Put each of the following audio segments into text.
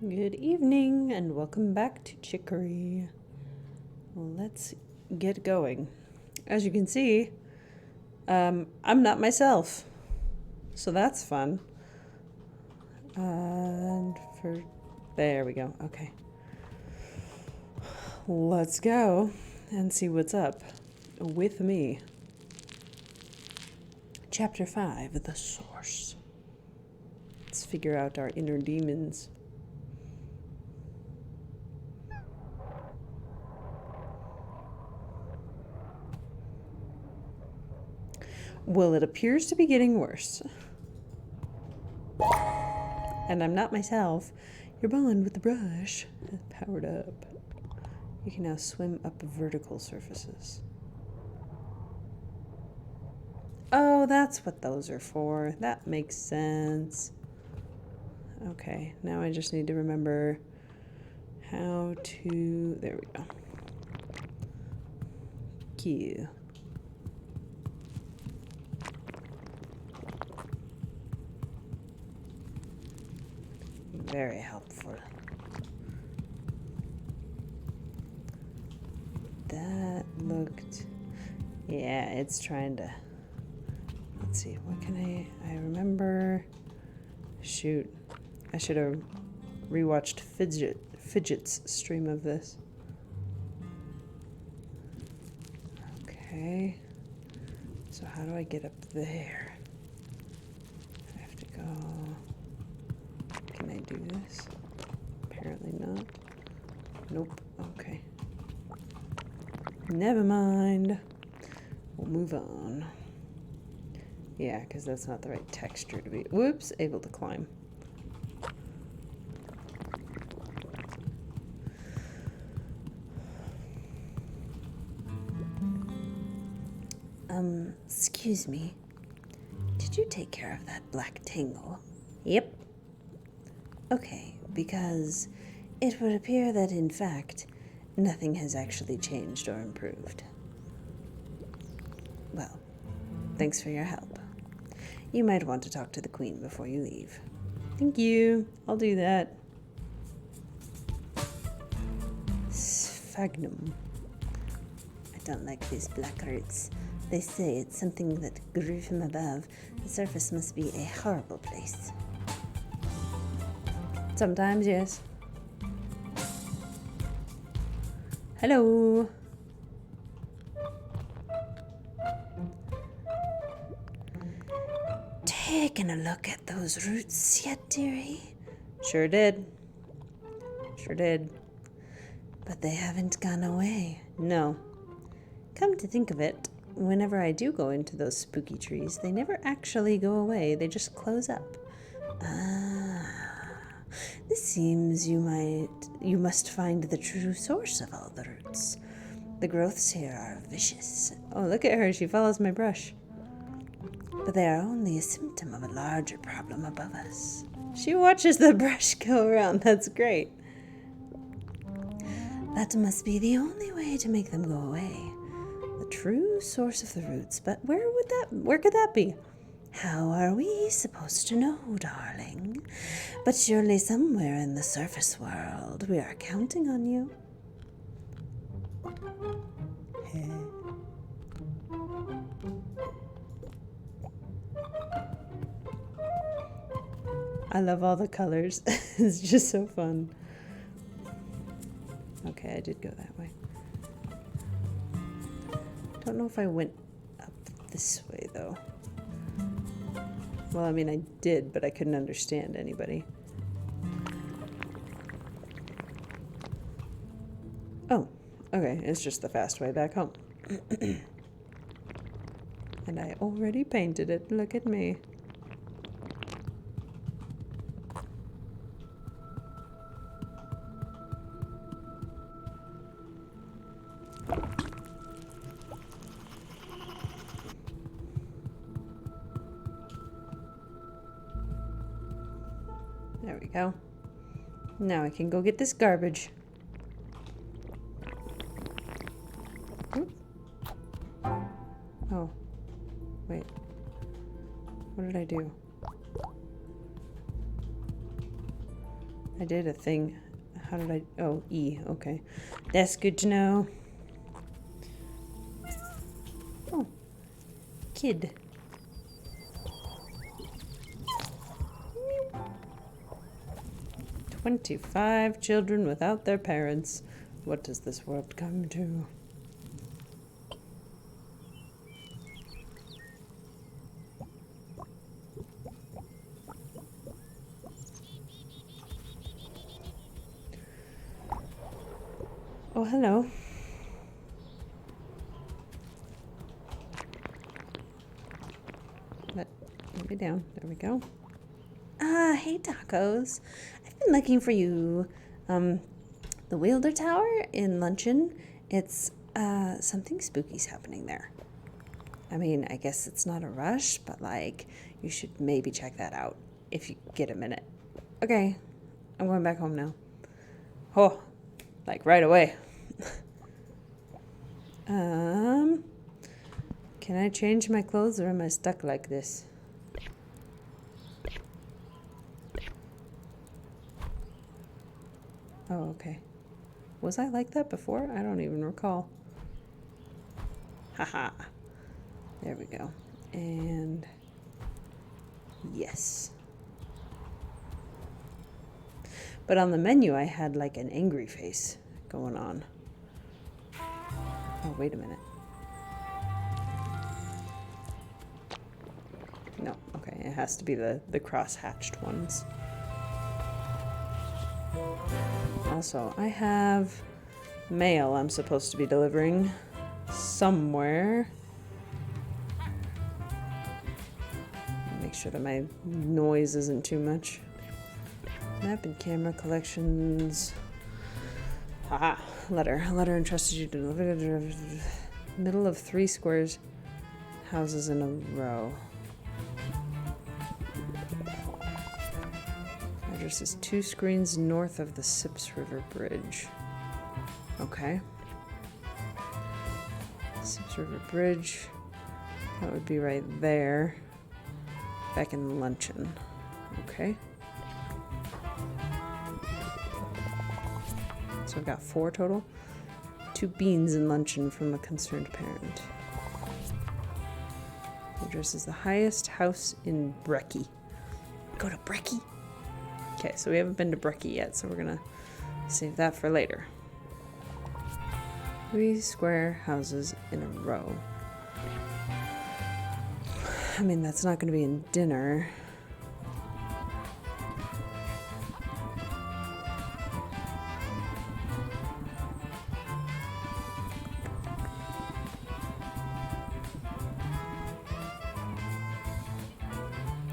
Good evening and welcome back to Chicory. Let's get going. As you can see, I'm not myself, so that's fun. And there we go. Okay, let's go and see what's up with me. Chapter 5, The Source. Let's figure out our inner demons. Well, it appears to be getting worse. And I'm not myself. Your bond with the brush has powered up. You can now swim up vertical surfaces. Oh, that's what those are for. That makes sense. Okay, now I just need to remember how to... There we go. Q. Very helpful. That looked... Yeah, it's trying to... Let's see, what can I remember... Shoot. I should have rewatched Fidget's stream of this. Okay. So how do I get up there? I have to go... Can I do this? Apparently not. Nope. Okay. Never mind. We'll move on. Yeah, because that's not the right texture to be... Whoops! Able to climb. Excuse me. Did you take care of that black tangle? Yep. Okay, because it would appear that, in fact, nothing has actually changed or improved. Well, thanks for your help. You might want to talk to the Queen before you leave. Thank you. I'll do that. Sphagnum. I don't like these black roots. They say it's something that grew from above. The surface must be a horrible place. Sometimes, yes. Hello. Taking a look at those roots yet, dearie? Sure did. Sure did. But they haven't gone away. No. Come to think of it, whenever I do go into those spooky trees, they never actually go away. They just close up. This seems you must find the true source of all the roots. The growths here are vicious. Oh, look at her. She follows my brush. But they are only a symptom of a larger problem above us. She watches the brush go around. That's great. That must be the only way to make them go away. The true source of the roots. But where could that be? How are we supposed to know, darling? But surely somewhere in the surface world, we are counting on you. I love all the colors. It's just so fun. Okay, I did go that way. Don't know if I went up this way, though. Well, I mean, I did, but I couldn't understand anybody. Oh, okay. It's just the fast way back home. And I already painted it. Look at me. There we go. Now I can go get this garbage. Oop. Oh. Wait. What did I do? I did a thing. How did I? Oh, E. Okay. That's good to know. Oh. Kid. 25 children without their parents. What does this world come to? Oh, hello. Let me down. There we go. Hey, tacos. I've been looking for you. The Wielder Tower in Luncheon. It's, something spooky's happening there. I mean, I guess it's not a rush, but, like, you should maybe check that out if you get a minute. Okay. I'm going back home now. Oh, like right away. Can I change my clothes or am I stuck like this? Oh, okay. Was I like that before? I don't even recall. Haha. There we go. And yes. But on the menu, I had like an angry face going on. Oh, wait a minute. No, okay, it has to be the cross-hatched ones. Also, I have mail I'm supposed to be delivering somewhere. Make sure that my noise isn't too much. Map and camera collections. Haha, letter. A letter entrusted you to deliver. Middle of 3 squares. Houses in a row. Address is 2 screens north of the Sips River Bridge. Okay. Sips River Bridge. That would be right there. Back in Luncheon. Okay. So I've got 4 total. 2 beans in Luncheon from a concerned parent. Address is the highest house in Brecky. Go to Brecky. Okay, so we haven't been to Brecky yet, so we're gonna save that for later. 3 square houses in a row. I mean, that's not gonna be in dinner.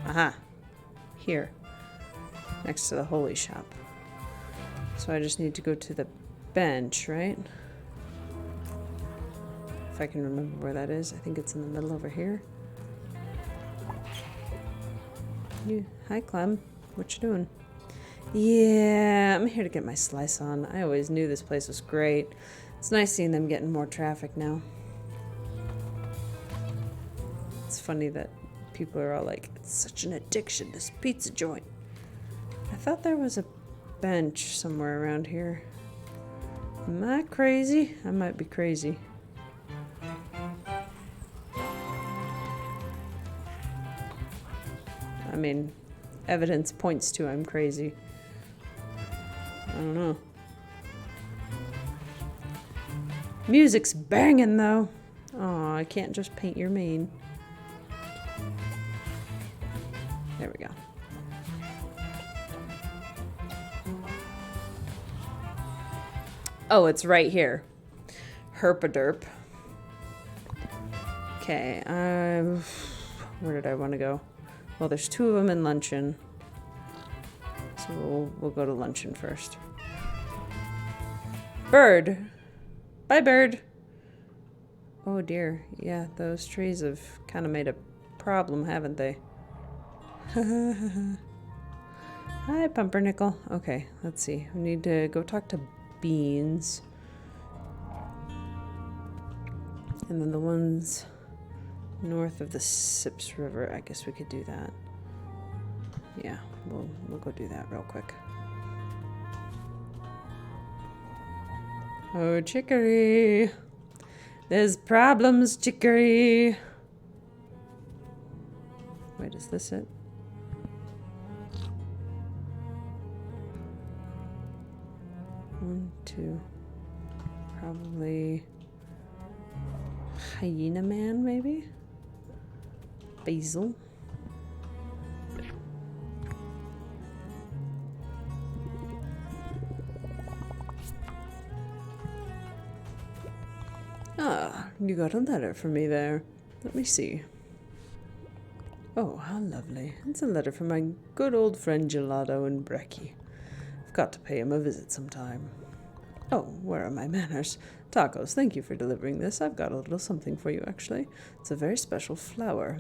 Aha. Here. Next to the holy shop. So I just need to go to the bench, right? If I can remember where that is. I think it's in the middle over here. Hi, Clem. What you doing? Yeah, I'm here to get my slice on. I always knew this place was great. It's nice seeing them getting more traffic now. It's funny that people are all like, it's such an addiction, this pizza joint. I thought there was a bench somewhere around here. Am I crazy? I might be crazy. I mean, evidence points to I'm crazy. I don't know. Music's banging though. Oh, I can't just paint your mane. There we go. Oh, it's right here. Herpaderp. Okay, where did I want to go? Well, there's 2 of them in Luncheon. So we'll go to Luncheon first. Bird! Bye, bird! Oh dear. Yeah, those trees have kind of made a problem, haven't they? Hi, Pumpernickel. Okay, let's see. We need to go talk to Beans. And then the ones north of the Sips River, I guess we could do that. Yeah, we'll go do that real quick. Oh, Chicory. There's problems, Chicory. Wait, is this it? One, two. Probably Hyena Man, maybe? Basil. Ah, you got a letter for me there. Let me see. Oh, how lovely. It's a letter from my good old friend Gelato and Breckie. I've got to pay him a visit sometime. Oh, where are my manners? Tacos, thank you for delivering this. I've got a little something for you, actually. It's a very special flower.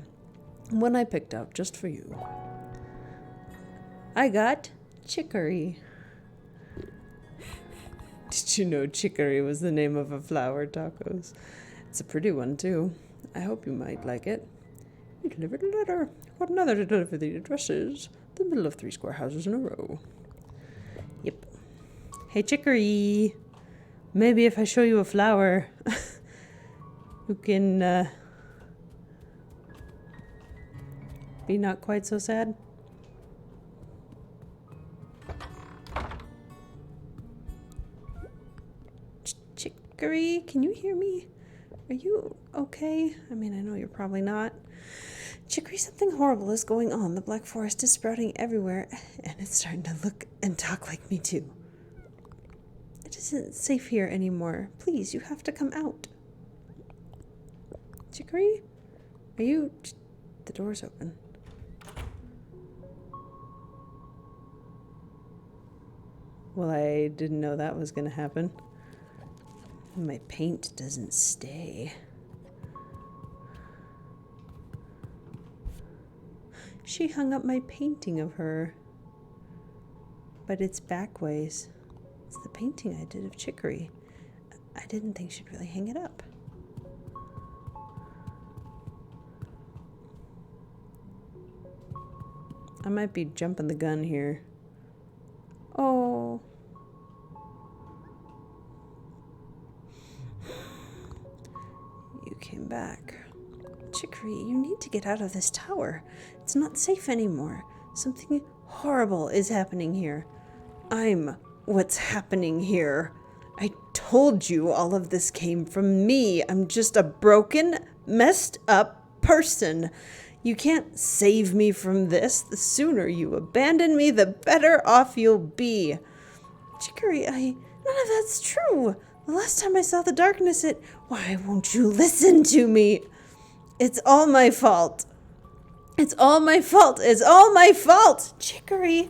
One I picked out just for you. I got Chicory. Did you know Chicory was the name of a flower, Tacos? It's a pretty one, too. I hope you might like it. You delivered a letter. What another to deliver the addresses. The middle of 3 square houses in a row. Yep. Hey, Chicory. Maybe if I show you a flower, you can be not quite so sad. Chicory, can you hear me? Are you okay? I mean, I know you're probably not. Chicory, something horrible is going on. The Black Forest is sprouting everywhere, and it's starting to look and talk like me too. It isn't safe here anymore. Please, you have to come out. Chicory? Are you... The door's open. Well, I didn't know that was going to happen. My paint doesn't stay. She hung up my painting of her. But it's back ways. It's the painting I did of Chicory. I didn't think she'd really hang it up. I might be jumping the gun here. Oh. You came back. Chicory, you need to get out of this tower. It's not safe anymore. Something horrible is happening here. I'm what's happening here. I told you all of this came from me. I'm just a broken, messed up person. You can't save me from this. The sooner you abandon me, the better off you'll be. Chicory, none of that's true. The last time I saw the darkness, why won't you listen to me? It's all my fault. It's all my fault. It's all my fault. Chicory.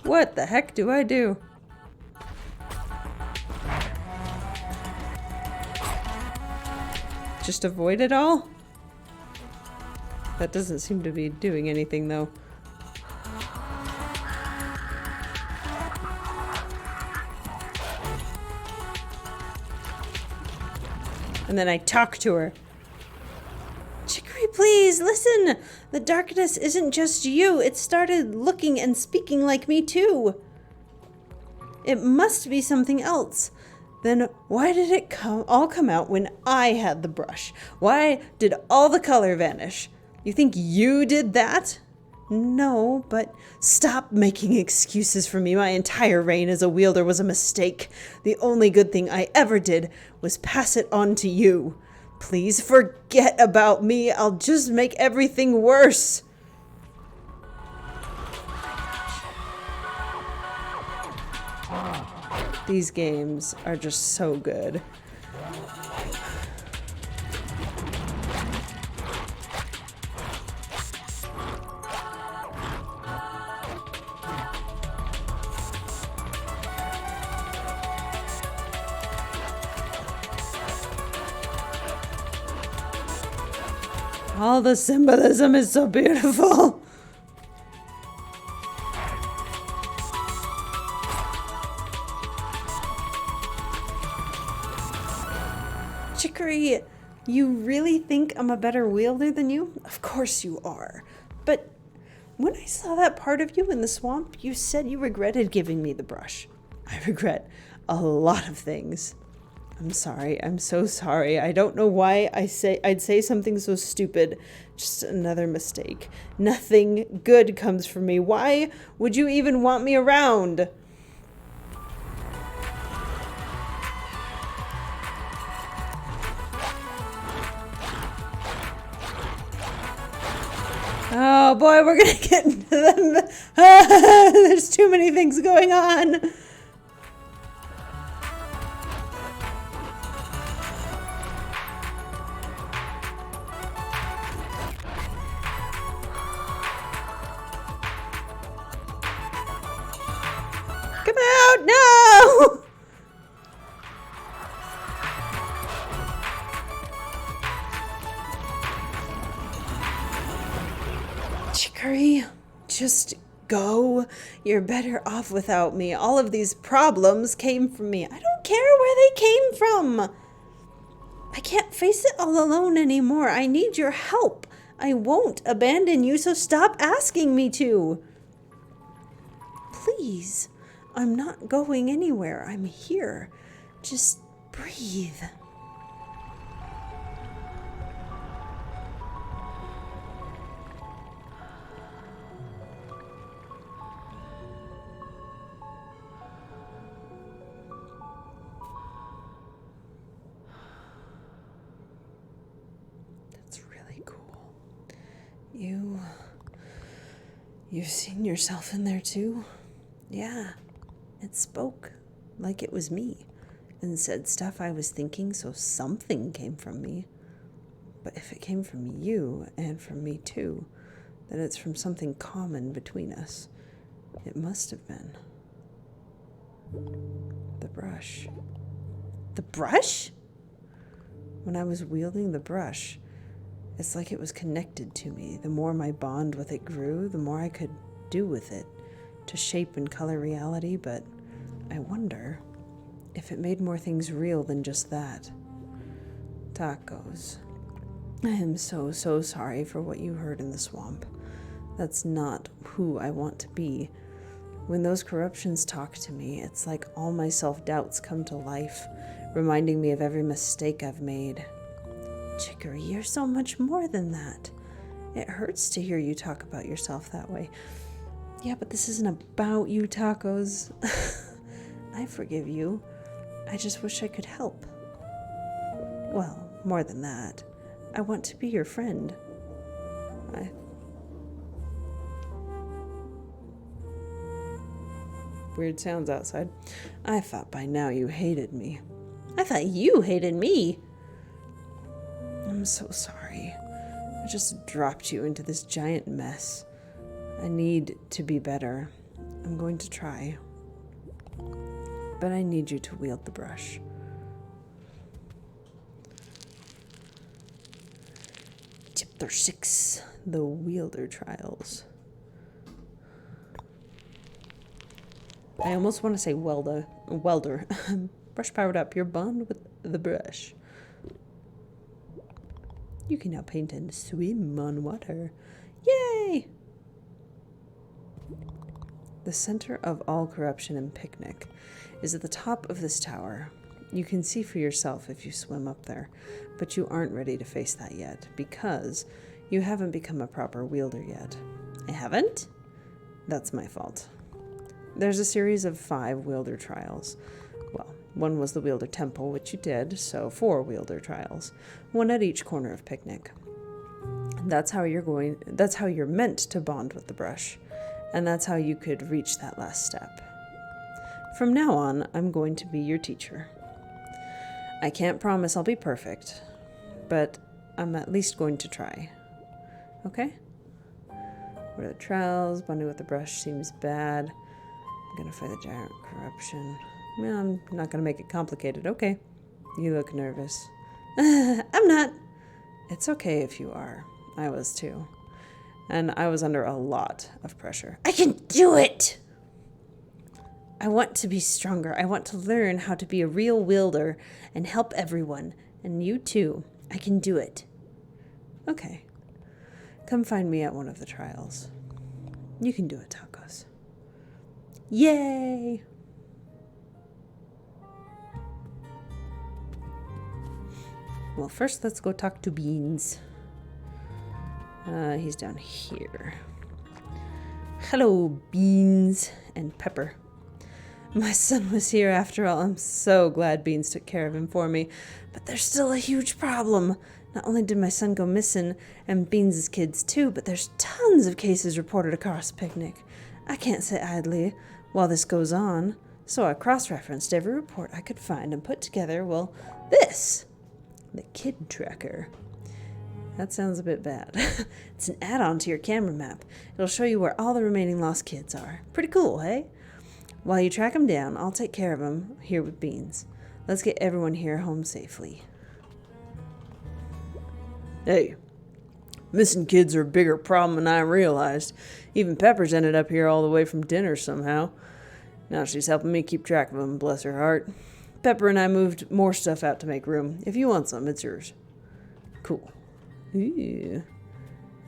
What the heck do I do? Just avoid it all? That doesn't seem to be doing anything, though. And then I talk to her. Chicory, please, listen! The darkness isn't just you. It started looking and speaking like me, too. It must be something else. Then why did it all come out when I had the brush? Why did all the color vanish? You think you did that? No, but stop making excuses for me. My entire reign as a wielder was a mistake. The only good thing I ever did was pass it on to you. Please forget about me. I'll just make everything worse. These games are just so good. All the symbolism is so beautiful. Chicory, you really think I'm a better wielder than you? Of course you are. But when I saw that part of you in the swamp, you said you regretted giving me the brush. I regret a lot of things. I'm sorry. I'm so sorry. I don't know why I'd say something so stupid. Just another mistake. Nothing good comes from me. Why would you even want me around? Oh boy, we're gonna get into them. There's too many things going on. Come out! No! Chicory, just go. You're better off without me. All of these problems came from me. I don't care where they came from. I can't face it all alone anymore. I need your help. I won't abandon you, so stop asking me to. Please. I'm not going anywhere. I'm here. Just breathe. That's really cool. You've seen yourself in there too? Yeah. It spoke like it was me and said stuff I was thinking, so something came from me. But if it came from you and from me too, then it's from something common between us. It must have been the brush. The brush? When I was wielding the brush, it's like it was connected to me. The more my bond with it grew, the more I could do with it to shape and color reality, but I wonder if it made more things real than just that. Tacos. I am so sorry for what you heard in the swamp. That's not who I want to be. When those corruptions talk to me, it's like all my self-doubts come to life, reminding me of every mistake I've made. Chicory, you're so much more than that. It hurts to hear you talk about yourself that way. Yeah, but this isn't about you, Tacos. I forgive you. I just wish I could help. Well, more than that. I want to be your friend. Weird sounds outside. I thought by now you hated me. I thought you hated me. I'm so sorry. I just dropped you into this giant mess. I need to be better. I'm going to try. But I need you to wield the brush. Chapter 6, The Wielder Trials. I almost want to say welder. Brush powered up. Your bond with the brush. You can now paint and swim on water. Yay! The center of all corruption and picnic is at the top of this tower. You can see for yourself if you swim up there, but you aren't ready to face that yet because you haven't become a proper wielder yet. I haven't? That's my fault. There's a series of 5 wielder trials. Well, one was the wielder temple, which you did, so 4 wielder trials, one at each corner of picnic. That's how you're meant to bond with the brush. And that's how you could reach that last step. From now on, I'm going to be your teacher. I can't promise I'll be perfect, but I'm at least going to try. Okay? What are the trials? Bonding with the brush seems bad. I'm going to fight the giant corruption. Well, I'm not going to make it complicated. Okay. You look nervous. I'm not. It's okay if you are. I was too. And I was under a lot of pressure. I can do it! I want to be stronger. I want to learn how to be a real wielder and help everyone And you too. I can do it. Okay. Come find me at one of the trials. You can do it, Tacos. Yay! Well, first let's go talk to Beans. He's down here. Hello, Beans and Pepper. My son was here after all. I'm so glad Beans took care of him for me. But there's still a huge problem. Not only did my son go missing, and Beans' kids too, but there's tons of cases reported across Picnic. I can't sit idly while this goes on. So I cross-referenced every report I could find and put together, well, this. The Kid Tracker. That sounds a bit bad. It's an add-on to your camera map. It'll show you where all the remaining lost kids are. Pretty cool, hey? While you track them down, I'll take care of them here with Beans. Let's get everyone here home safely. Hey, missing kids are a bigger problem than I realized. Even Pepper's ended up here all the way from dinner somehow. Now she's helping me keep track of them, bless her heart. Pepper and I moved more stuff out to make room. If you want some, it's yours. Cool. Ooh,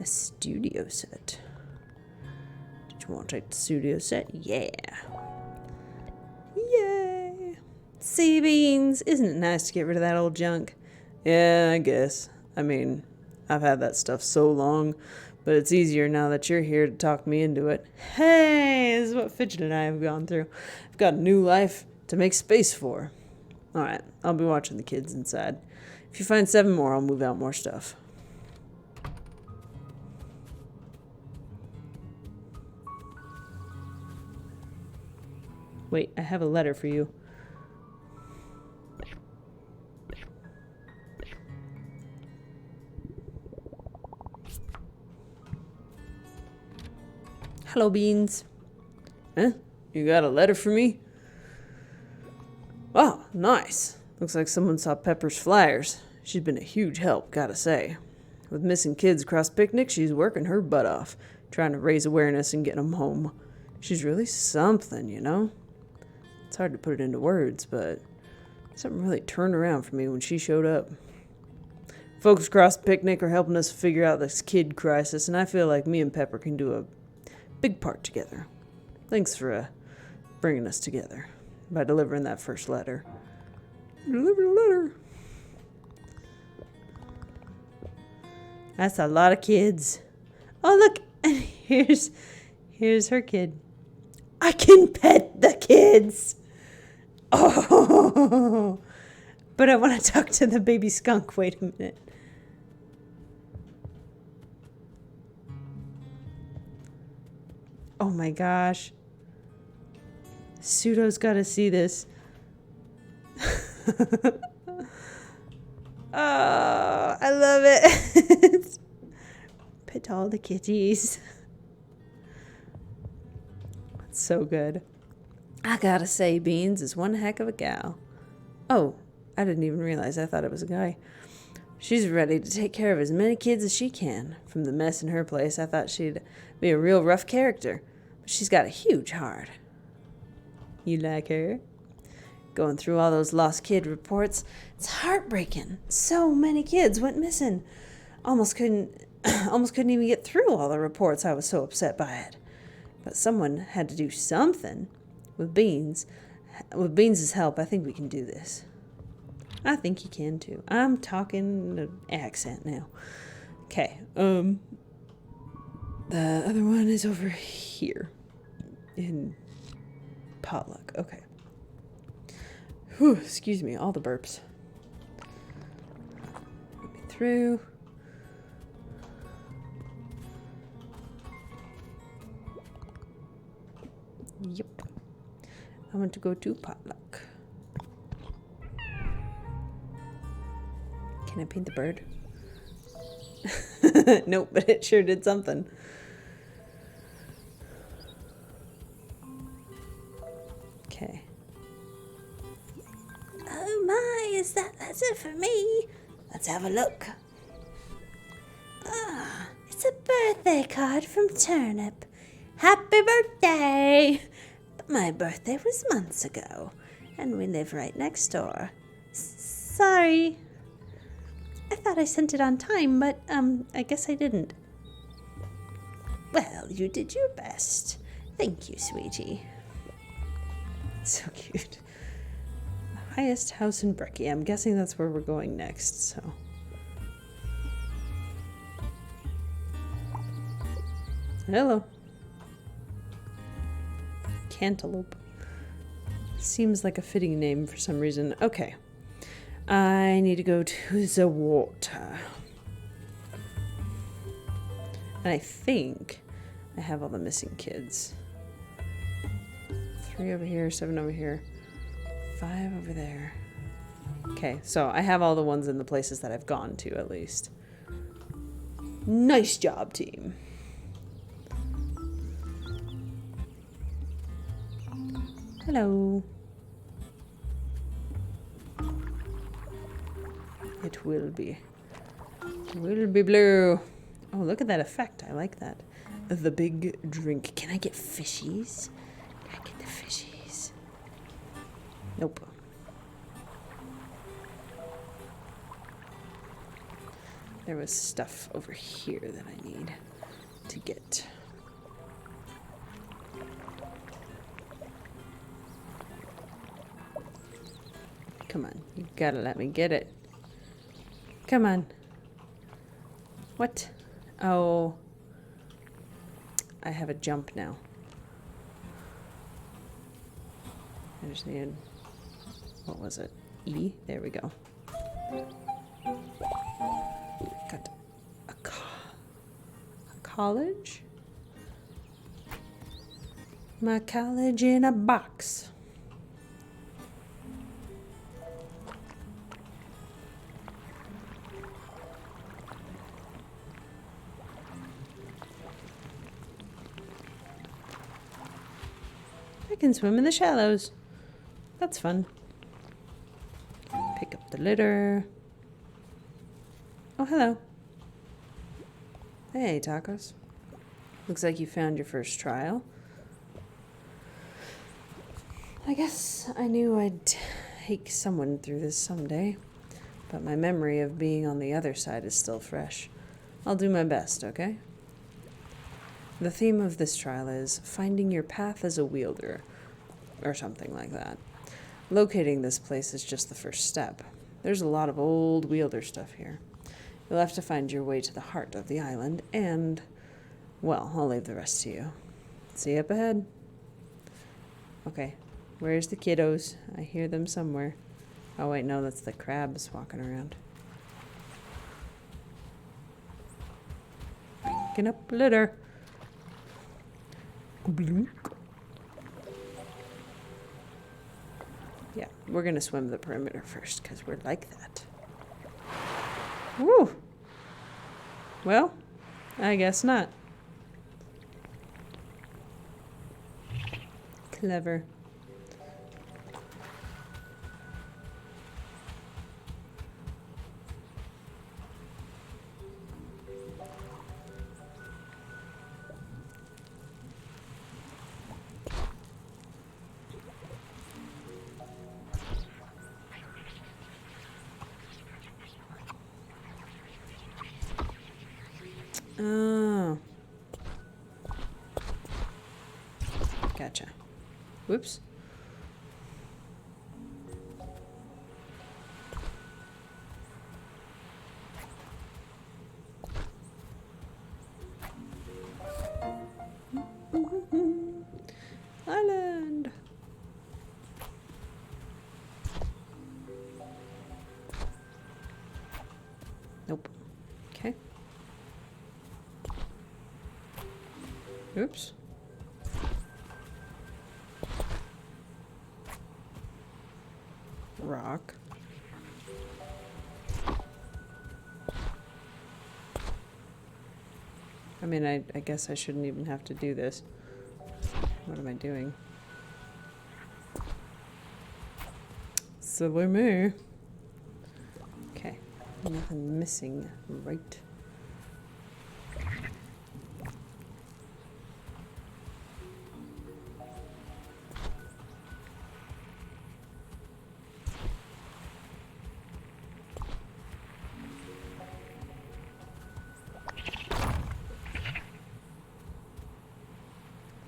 a studio set. Did you want to take the studio set? Yeah. Yay. See, Beans, isn't it nice to get rid of that old junk? Yeah, I guess. I mean, I've had that stuff so long, but it's easier now that you're here to talk me into it. Hey, this is what Fidget and I have gone through. I've got a new life to make space for. All right, I'll be watching the kids inside. If you find 7 more, I'll move out more stuff. Wait, I have a letter for you. Hello, Beans. Huh? You got a letter for me? Wow, nice. Looks like someone saw Pepper's flyers. She's been a huge help, gotta say. With missing kids across Picnic, she's working her butt off, trying to raise awareness and get them home. She's really something, you know? It's hard to put it into words, but something really turned around for me when she showed up. Folks across Picnic are helping us figure out this kid crisis, and I feel like me and Pepper can do a big part together. Thanks for bringing us together by delivering that first letter. Deliver a letter. That's a lot of kids. Oh, look, and here's her kid. I can pet the kids. Oh, but I want to talk to the baby skunk. Wait a minute. Oh my gosh. Pseudo's got to see this. Oh, I love it. Pet all the kitties. That's so good. I gotta say, Beans is one heck of a gal. Oh, I didn't even realize. I thought it was a guy. She's ready to take care of as many kids as she can. From the mess in her place, I thought she'd be a real rough character. But she's got a huge heart. You like her? Going through all those lost kid reports, it's heartbreaking. So many kids went missing. Almost couldn't even get through all the reports. I was so upset by it. But someone had to do something. With Beans' help, I think we can do this. I think you can too. I'm talking an accent now. Okay. The other one is over here in potluck. Okay. Whew, excuse me, all the burps. Let me through. Yep. I want to go to potluck. Can I paint the bird? Nope, but it sure did something. Okay. Oh my, is that letter for me? Let's have a look. Ah, it's a birthday card from Turnip. Happy birthday! But my birthday was months ago, and we live right next door. Sorry. I thought I sent it on time, but, I guess I didn't. Well, you did your best. Thank you, sweetie. So cute. The highest house in Breckie. I'm guessing that's where we're going next, so. Hello. Cantaloupe. Seems like a fitting name for some reason. Okay. I need to go to the water. And I think I have all the missing kids. 3 over here, 7 over here, 5 over there. Okay, so I have all the ones in the places that I've gone to, at least. Nice job, team. Hello. It will be. Will be blue. Oh, look at that effect. I like that. The big drink. Can I get fishies? Can I get the fishies? Nope. There was stuff over here that I need to get. Come on. You gotta let me get it. Come on. What? Oh. I have a jump now. I just needed, what was it? E? There we go. Got a college? My college in a box. I can swim in the shallows. That's fun. Pick up the litter. Oh, hello. Hey, tacos. Looks like you found your first trial. I guess I knew I'd take someone through this someday, but my memory of being on the other side is still fresh. I'll do my best, okay? The theme of this trial is finding your path as a wielder, or something like that. Locating this place is just the first step. There's a lot of old wielder stuff here. You'll have to find your way to the heart of the island, and, well, I'll leave the rest to you. See you up ahead. Okay, where's the kiddos? I hear them somewhere. Oh wait, no, that's the crabs walking around. Picking up litter. Yeah, we're gonna swim the perimeter first because we're like that. Woo! Well, I guess not. Clever. Oh. Gotcha. Whoops. Island. Nope. Okay. Oops. Rock. I mean, I guess I shouldn't even have to do this. What am I doing? Silly me. Okay. Nothing missing, right?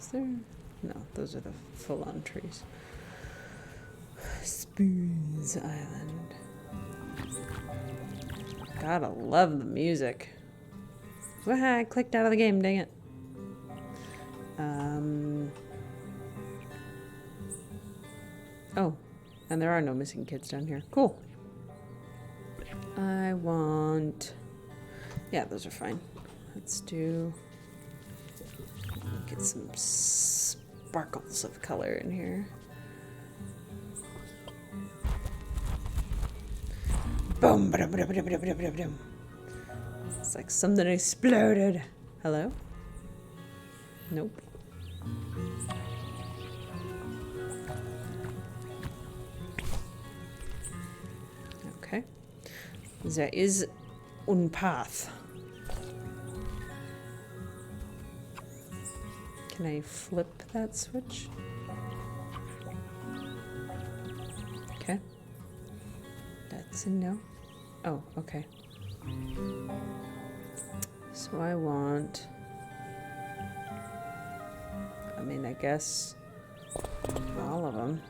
Is there? No, those are the full-on trees. Spoons Island. Gotta love the music. I clicked out of the game, dang it. Oh, and there are no missing kids down here. Cool. I want... Yeah, those are fine. Let's do... Get some sparkles of color in here. Boom! It's like something exploded. Hello? Nope. Okay. There is one path. Can I flip that switch? Okay. That's a no. Oh, okay. So I want... I mean, I guess all of them.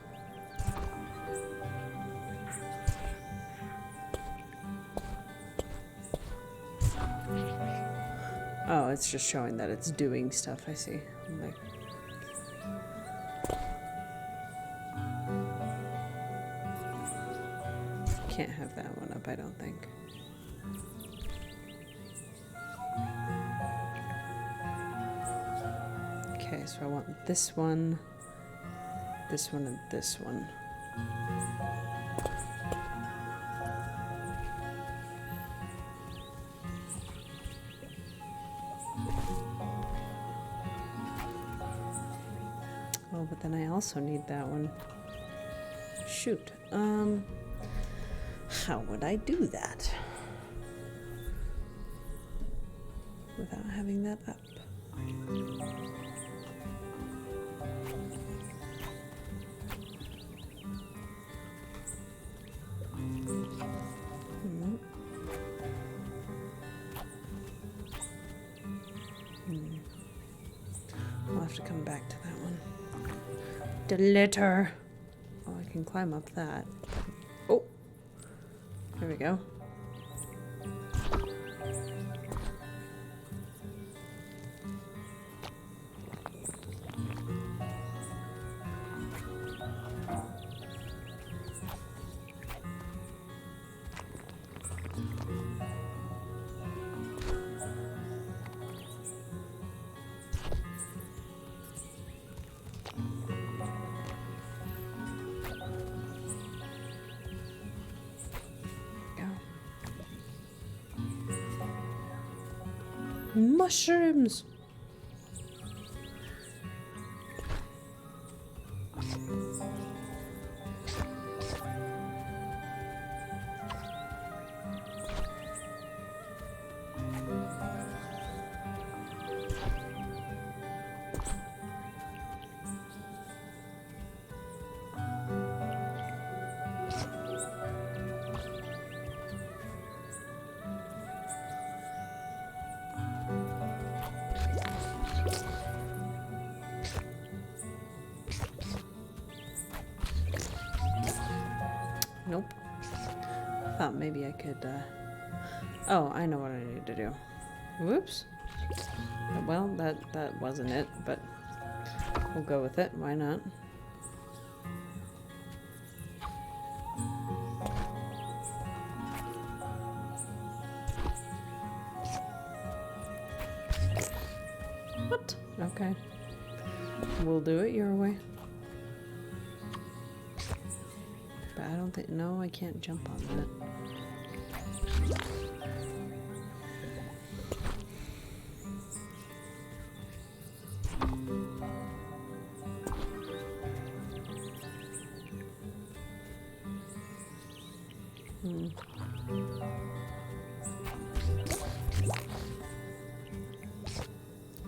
Oh, it's just showing that it's doing stuff, I see. I'm like... Can't have that one up, I don't think. Okay, so I want this one, and this one. Oh, but then I also need that one. Shoot. How would I do that without having that up? I'll have to come back to that one. Deleter. Oh, I can climb up that. Oh, there we go. Mushrooms! Nope. Thought maybe I could, Oh, I know what I need to do. Whoops. Well, that wasn't it, but we'll go with it. Why not? What? Okay. We'll do it your way. But I don't think... No, I can't jump on that.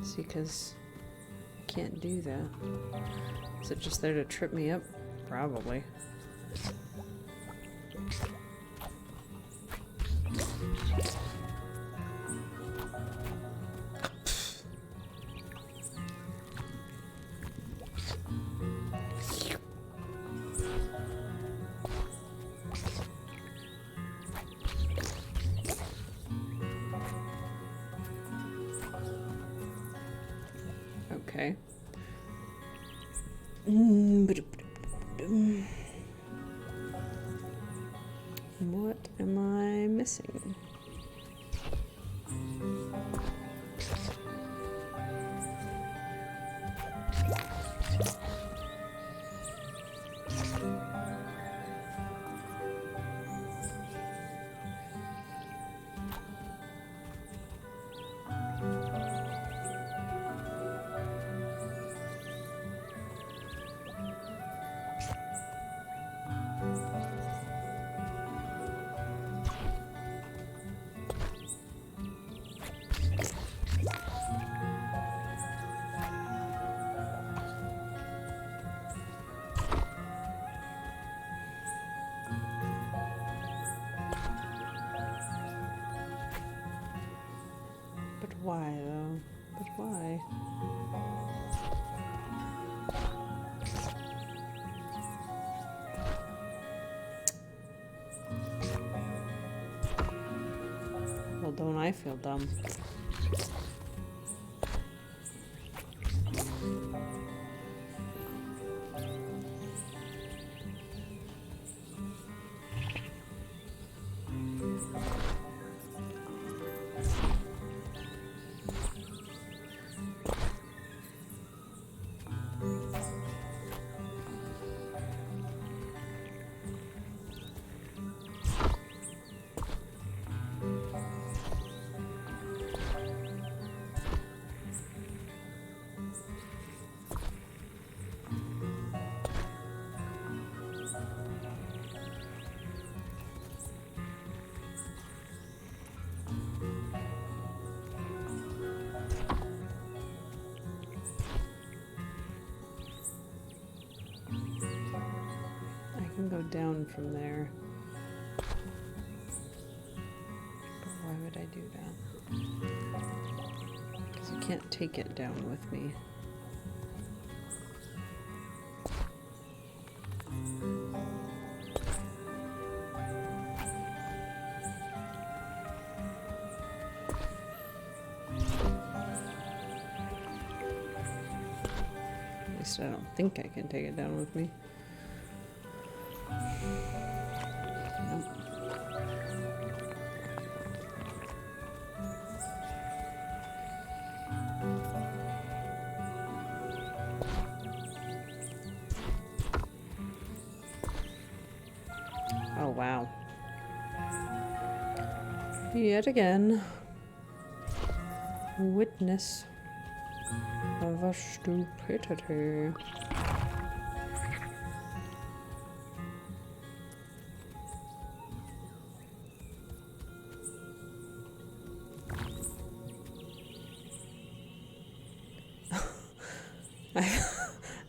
See, because I can't do that. Is it just there to trip me up? Probably. Okay. What am I missing? But why, though? But why? Well, don't I feel dumb? Go down from there. But why would I do that? Because you can't take it down with me. At least I don't think I can take it down with me. Oh, wow. Yet again, witness of a stupidity.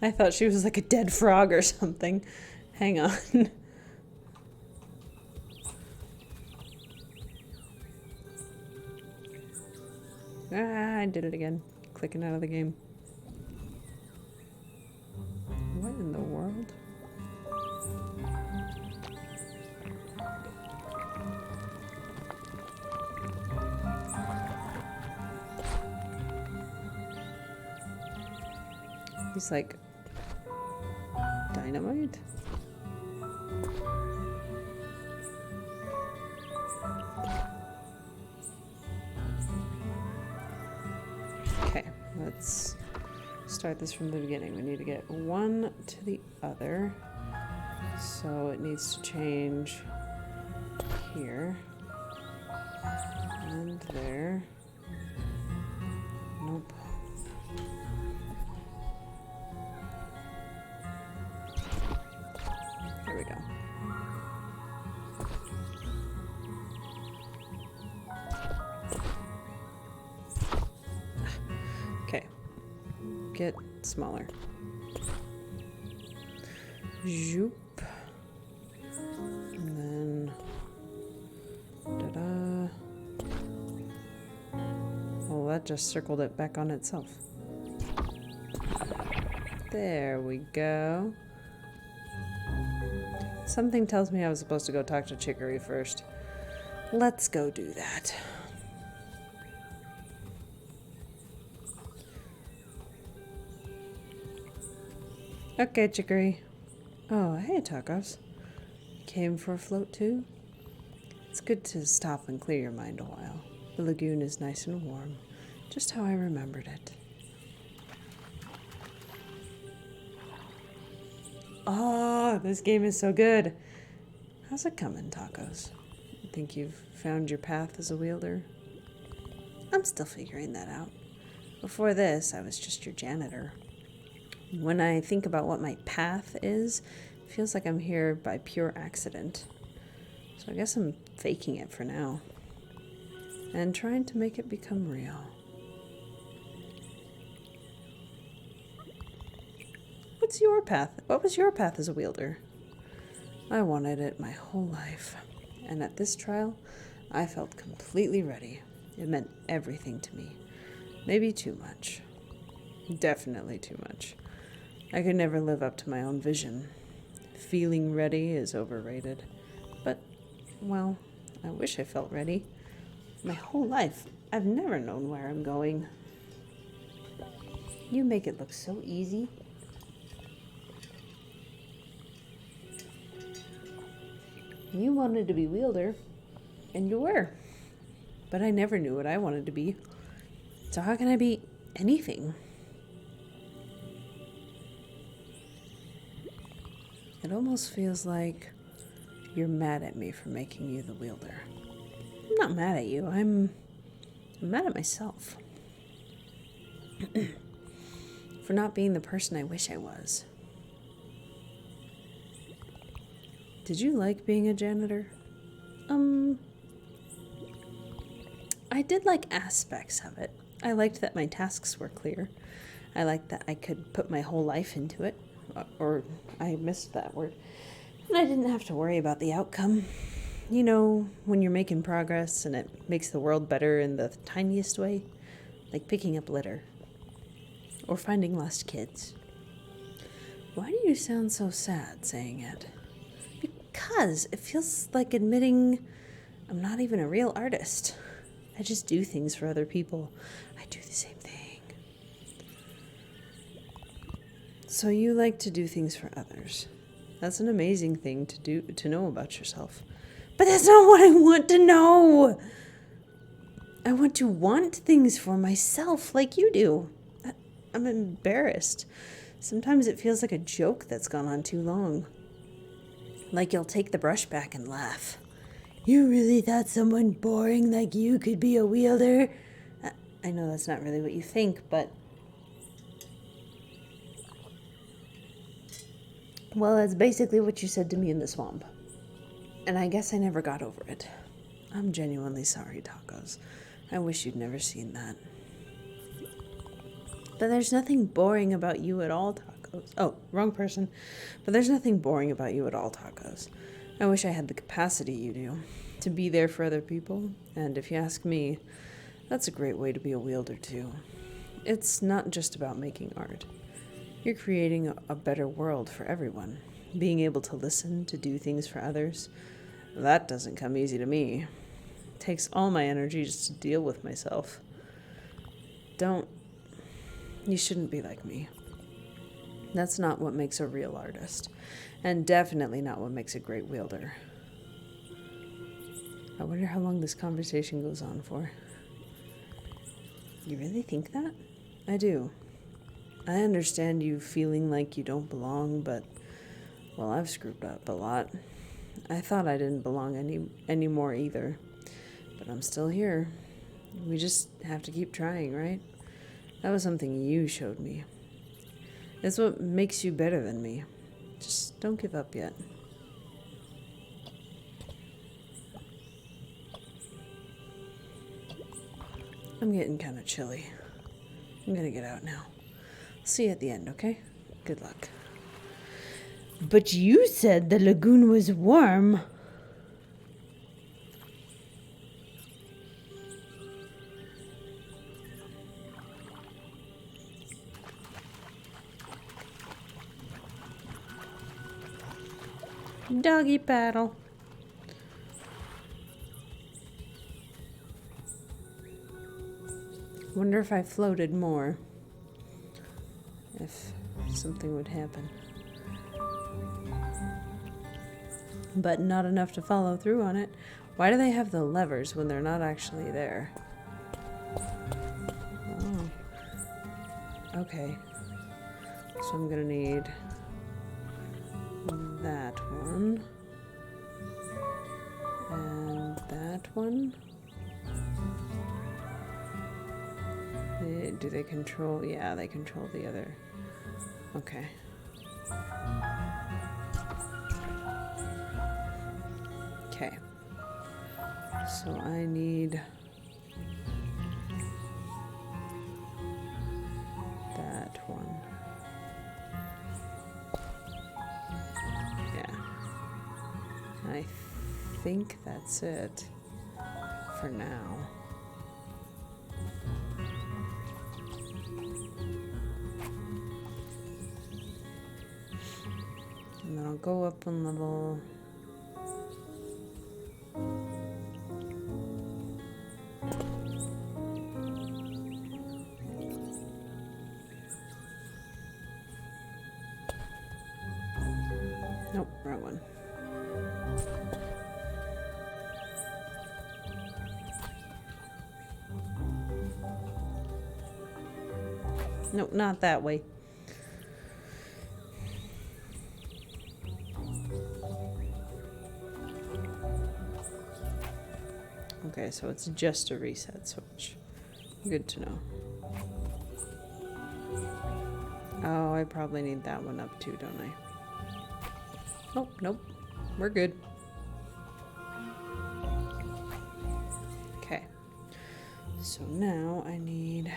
I thought she was like a dead frog or something. Hang on. I did it again. Clicking out of the game. What in the world? He's like dynamite? Okay, let's start this from the beginning. We need to get one to the other. So it needs to change here and there. Nope. There we go. Okay. Get smaller. Zoop. And then ta-da. Well, that just circled it back on itself. There we go. Something tells me I was supposed to go talk to Chicory first. Let's go do that. Okay, Chicory. Oh, hey, Tacos. Came for a float too? It's good to stop and clear your mind a while. The lagoon is nice and warm, just how I remembered it. Oh, this game is so good. How's it coming, Tacos? Think you've found your path as a wielder? I'm still figuring that out. Before this, I was just your janitor. When I think about what my path is, it feels like I'm here by pure accident. So I guess I'm faking it for now. And trying to make it become real. What's your path? What was your path as a wielder? I wanted it my whole life. And at this trial, I felt completely ready. It meant everything to me. Maybe too much. Definitely too much. I could never live up to my own vision. Feeling ready is overrated. But, well, I wish I felt ready. My whole life, I've never known where I'm going. You make it look so easy. You wanted to be wielder, and you were. But I never knew what I wanted to be. So how can I be anything? It almost feels like you're mad at me for making you the wielder. I'm not mad at you. I'm mad at myself. For not being the person I wish I was. Did you like being a janitor? I did like aspects of it. I liked that my tasks were clear. I liked that I could put my whole life into it. Or I missed that word. And I didn't have to worry about the outcome. You know, when you're making progress and it makes the world better in the tiniest way, like picking up litter or finding lost kids. Why do you sound so sad saying it? Because it feels like admitting I'm not even a real artist. I just do things for other people. I do the same thing. So you like to do things for others. That's an amazing thing to know about yourself. But that's not what I want to know. I want to want things for myself like you do. I'm embarrassed. Sometimes it feels like a joke that's gone on too long. Like you'll take the brush back and laugh. You really thought someone boring like you could be a wielder? I know that's not really what you think, but... Well, that's basically what you said to me in the swamp. And I guess I never got over it. I'm genuinely sorry, Tacos. I wish you'd never seen that. But there's nothing boring about you at all, Tacos. Oh, wrong person. But there's nothing boring about you at all, Tacos. I wish I had the capacity you do to be there for other people. And if you ask me, that's a great way to be a wielder, too. It's not just about making art. You're creating a better world for everyone. Being able to listen, to do things for others, that doesn't come easy to me. It takes all my energy just to deal with myself. You shouldn't be like me. That's not what makes a real artist. And definitely not what makes a great wielder. I wonder how long this conversation goes on for. You really think that? I do. I understand you feeling like you don't belong, but, well, I've screwed up a lot. I thought I didn't belong anymore either. But I'm still here. We just have to keep trying, right? That was something you showed me. It's what makes you better than me. Just don't give up yet. I'm getting kind of chilly. I'm gonna get out now. See you at the end, okay? Good luck. But you said the lagoon was warm. Doggy paddle. Wonder if I floated more, if something would happen. but not enough to follow through on it. Why do they have the levers when they're not actually there? Oh. Okay. So I'm gonna need that one. And that one. Do they control? Yeah, they control the other. Okay. Okay. So I need that one. Yeah. I think that's it for now. And then I'll go up one level. Nope, wrong one. Nope, not that way. Okay, so it's just a reset switch. Good to know. Oh, I probably need that one up too, don't I? Nope, nope. We're good. Okay. So now I need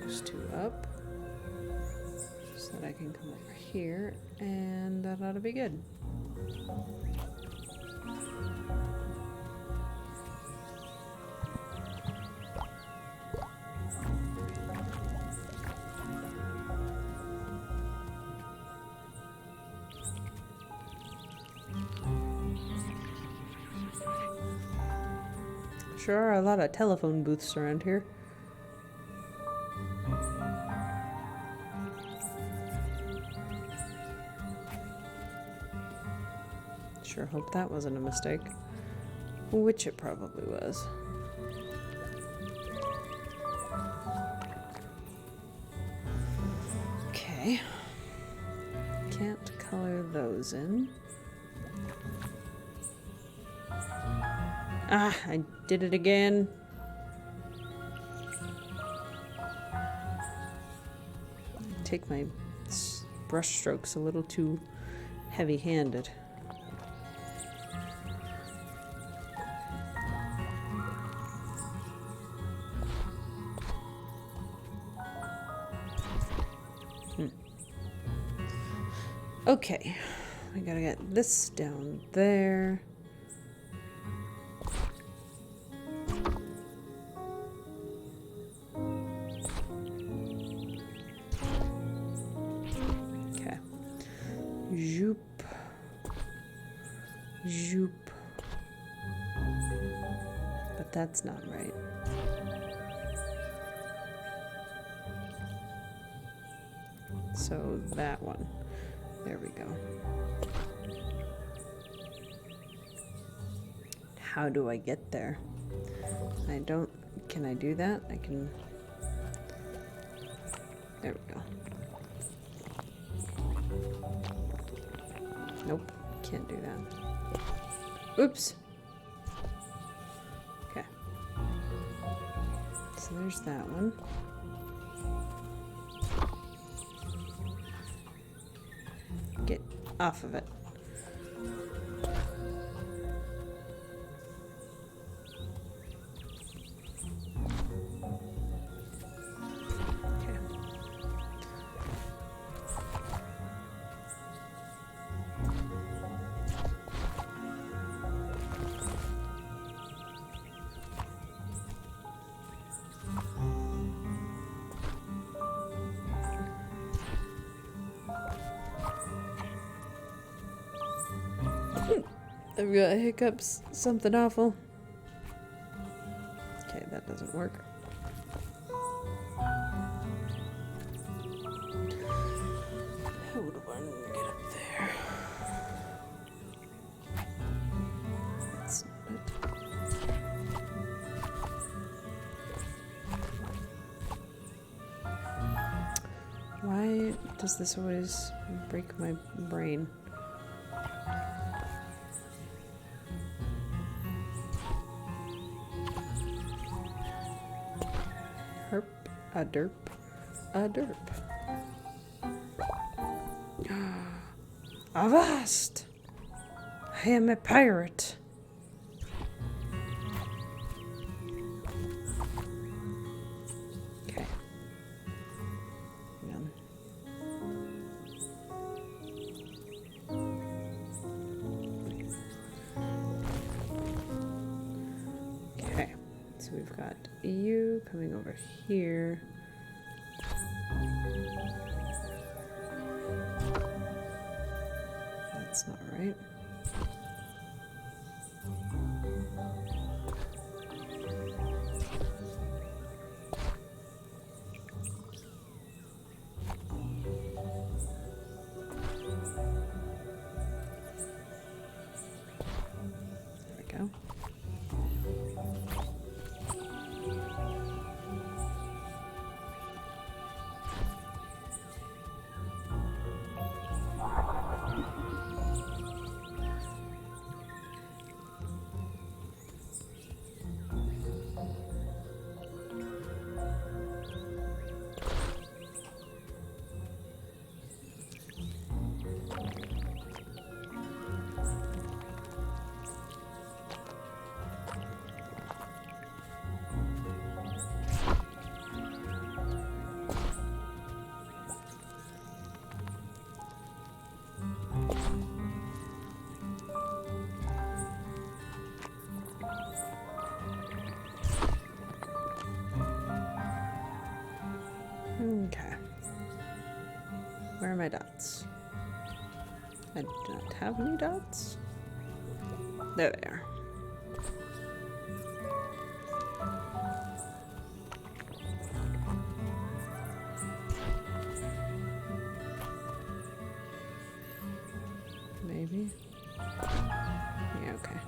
those two up so that I can come over here, and that ought to be good. Sure are a lot of telephone booths around here. Sure hope that wasn't a mistake. Which it probably was. Okay. Can't color those in. Ah, I did it again. Take my brush strokes a little too heavy-handed. Okay, I gotta get this down there. Okay. Zoop. Zoop. But that's not right. So that one. There we go. How do I get there? I don't... Can I do that? I can... There we go. Nope. Can't do that. Oops. Okay. So there's that one. Get off of it. Okay. I've got hiccups, something awful. Okay, that doesn't work. How do I get up there? does this always break my brain? Herp, a derp, a derp. Avast! I am a pirate. Okay. Hang on. Okay. So we've got you coming over here. That's not right. There we go. Okay. Where are my dots? I do not have any dots. There they are. Maybe. Yeah, okay.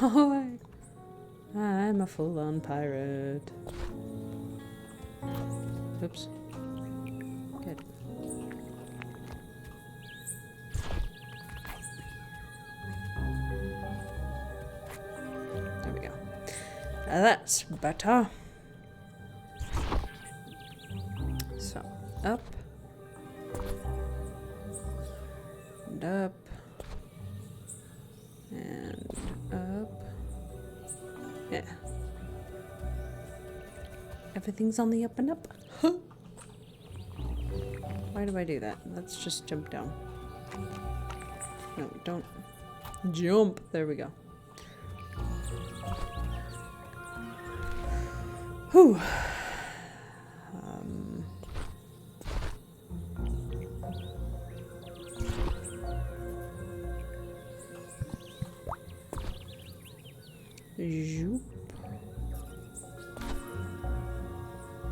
Oh, I'm a full-on pirate. Oops. Good. There we go. That's better. So, up. And up. And up. Yeah. Everything's on the up and up. Why do I do that? Let's just jump down. No, don't jump. There we go. Whew. Zoop.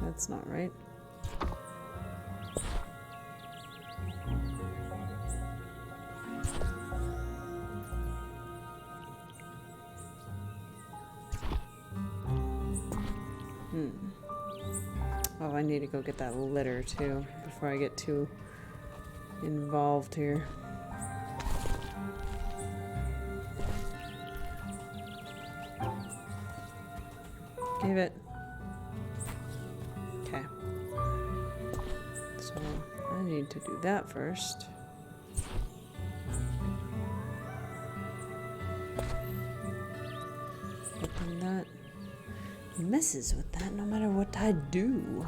That's not right. Oh, I need to go get that litter too before I get too involved here. Give it. Okay. So I need to do that first. Open that. He messes with that no matter what I do.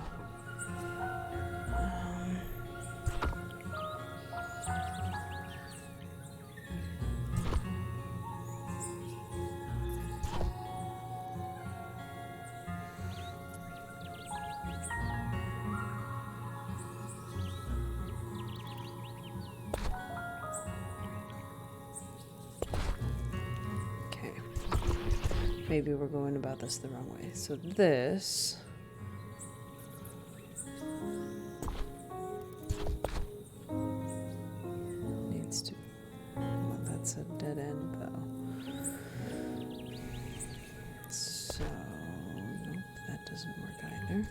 Maybe we're going about this the wrong way. So this... needs to... well, that's a dead end, though. So... nope, that doesn't work either.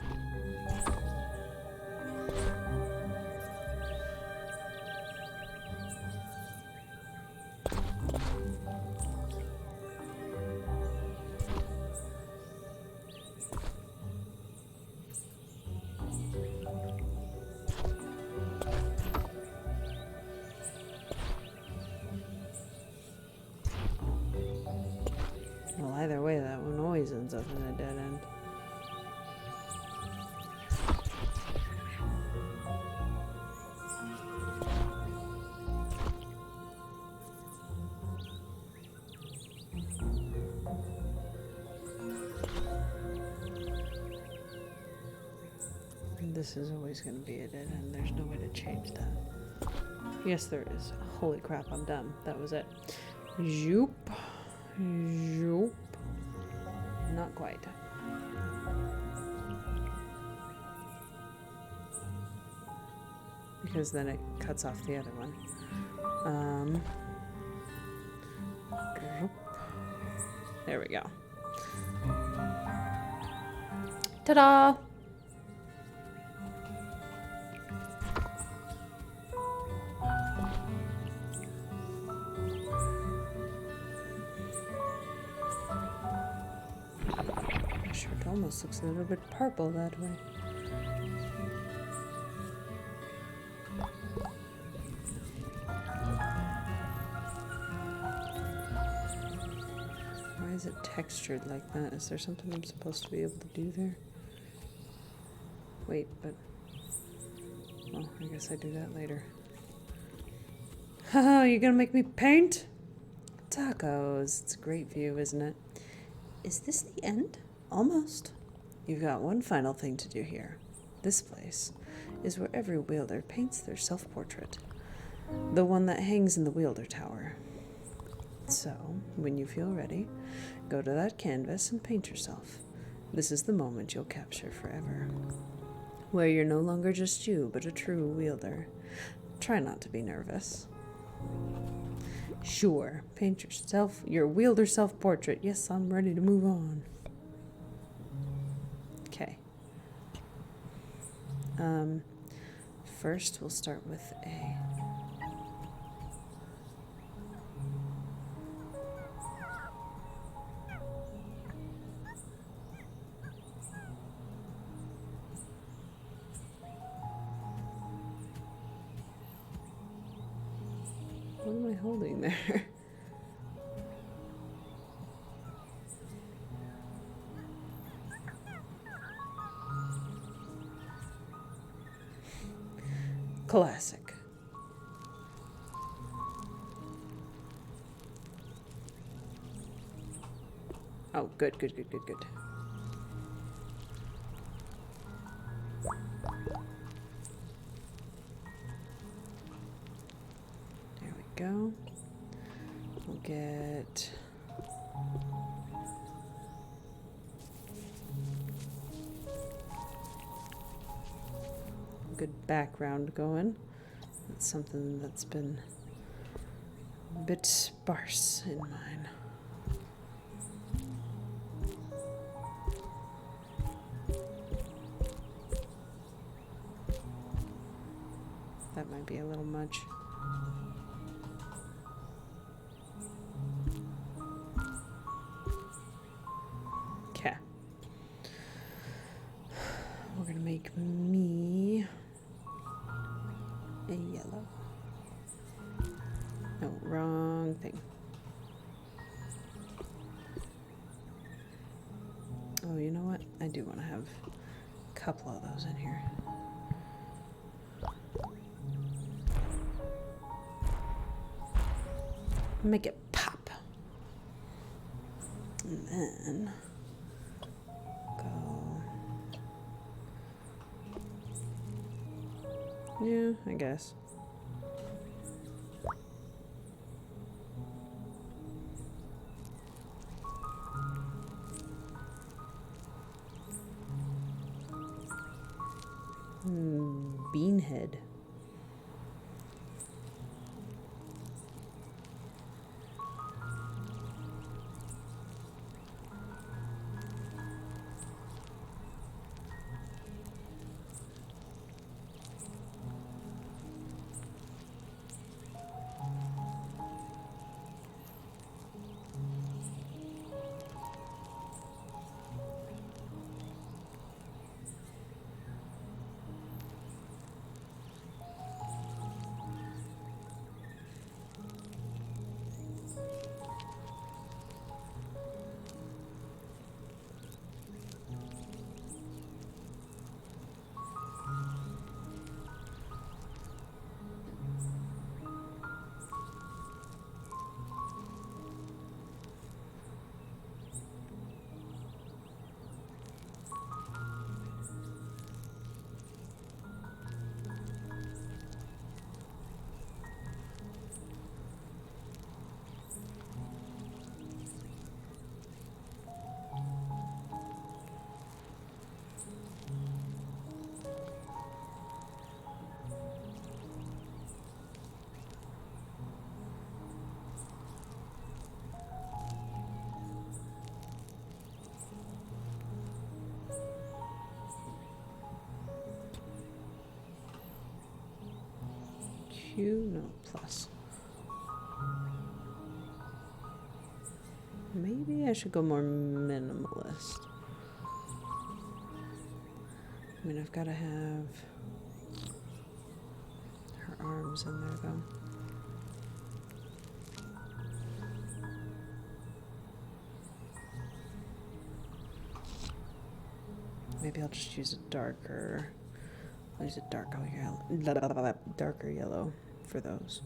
Well, either way, that one always ends up in a dead end. And this is always going to be a dead end. There's no way to change that. Yes, there is. Holy crap, I'm dumb. That was it. Zoop. Zoop. Not quite. Because then it cuts off the other one. There we go. Ta-da! Sure, it almost looks a little bit purple that way. Why is it textured like that? Is there something I'm supposed to be able to do there? Wait, but... well, I guess I do that later. Haha, you gonna make me paint? Tacos. It's a great view, isn't it? Is this the end? Almost. You've got one final thing to do here. This place is where every wielder paints their self-portrait. The one that hangs in the wielder tower. So, when you feel ready, go to that canvas and paint yourself. This is the moment you'll capture forever. Where you're no longer just you, but a true wielder. Try not to be nervous. Sure, paint yourself, your wielder self-portrait. Yes, I'm ready to move on. Okay. First we'll start with a... what am I holding there? Classic. Oh, good, good, good, good, good. There we go. We'll get... good background going. That's something that's been a bit sparse in mine. That might be a little much. Okay. We're gonna make me a yellow. No, wrong thing. Oh, you know what? I do want to have a couple of those in here. Make it pop. And then go. Yeah, I guess. beanhead. Q, no, plus. Maybe I should go more minimalist. I mean, I've got to have her arms in there, though. Maybe I'll just use a darker. I'll use a darker yellow for those.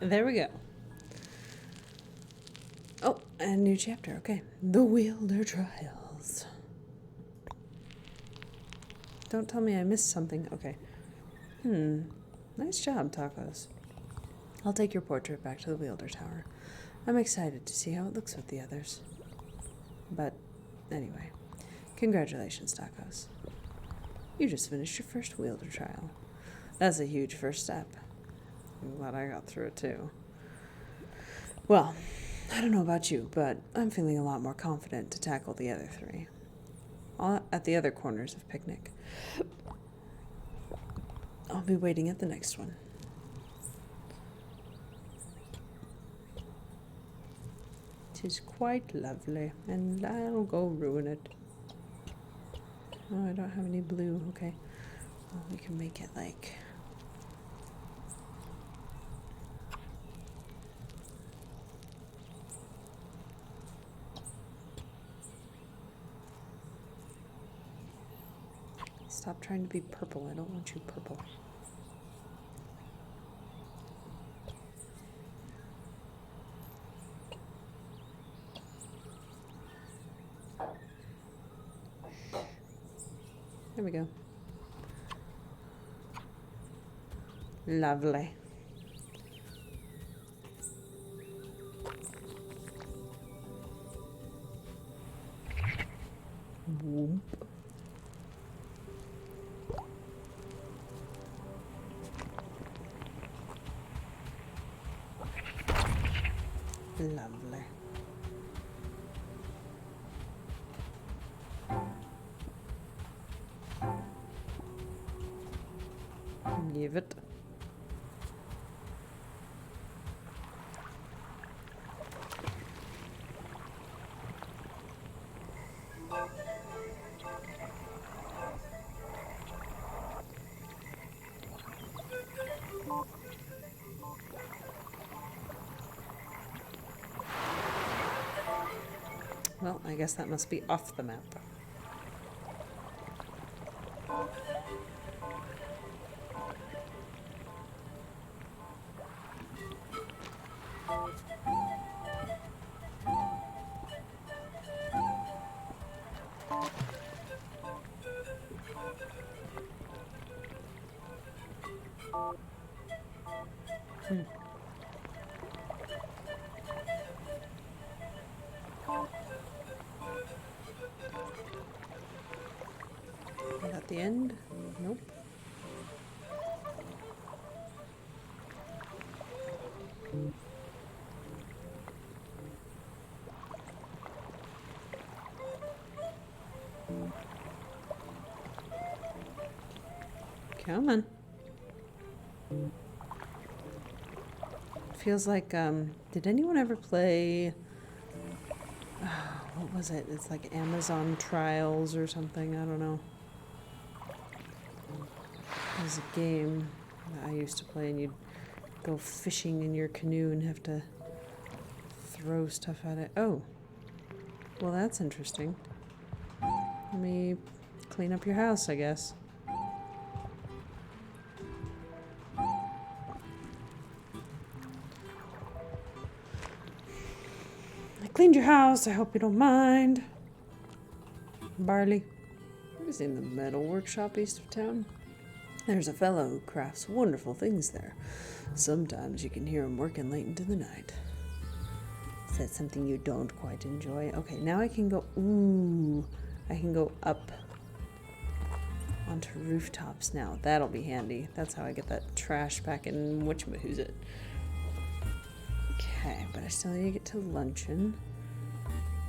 There we go. Oh, a new chapter. Okay. The Wielder Trials. Don't tell me I missed something. Okay. Nice job, Tacos. I'll take your portrait back to the Wielder Tower. I'm excited to see how it looks with the others. But, anyway. Congratulations, Tacos. You just finished your first Wielder Trial. That's a huge first step. I'm glad I got through it too. Well, I don't know about you, but I'm feeling a lot more confident to tackle the other three. At the other corners of Picnic. I'll be waiting at the next one. Tis quite lovely, and I'll go ruin it. Oh, I don't have any blue. Okay. Well, we can make it like... Stop trying to be purple. I don't want you purple. There we go. Lovely. Whoop. Lovely. Give it. Well, I guess that must be off the map. Is that the end? Nope. Come on. Feels like, did anyone ever play, what was it? It's like Amazon Trials or something, I don't know. It was a game that I used to play, and you'd go fishing in your canoe and have to throw stuff at it. Oh, well, that's interesting. Let me clean up your house, I guess. I cleaned your house. I hope you don't mind. Barley. I was in the metal workshop east of town. There's a fellow who crafts wonderful things there. Sometimes you can hear him working late into the night. Is that something you don't quite enjoy? Okay, now I can go... Ooh, I can go up onto rooftops now. That'll be handy. That's how I get that trash back in whatchamahoosit. Okay, but I still need to get to luncheon.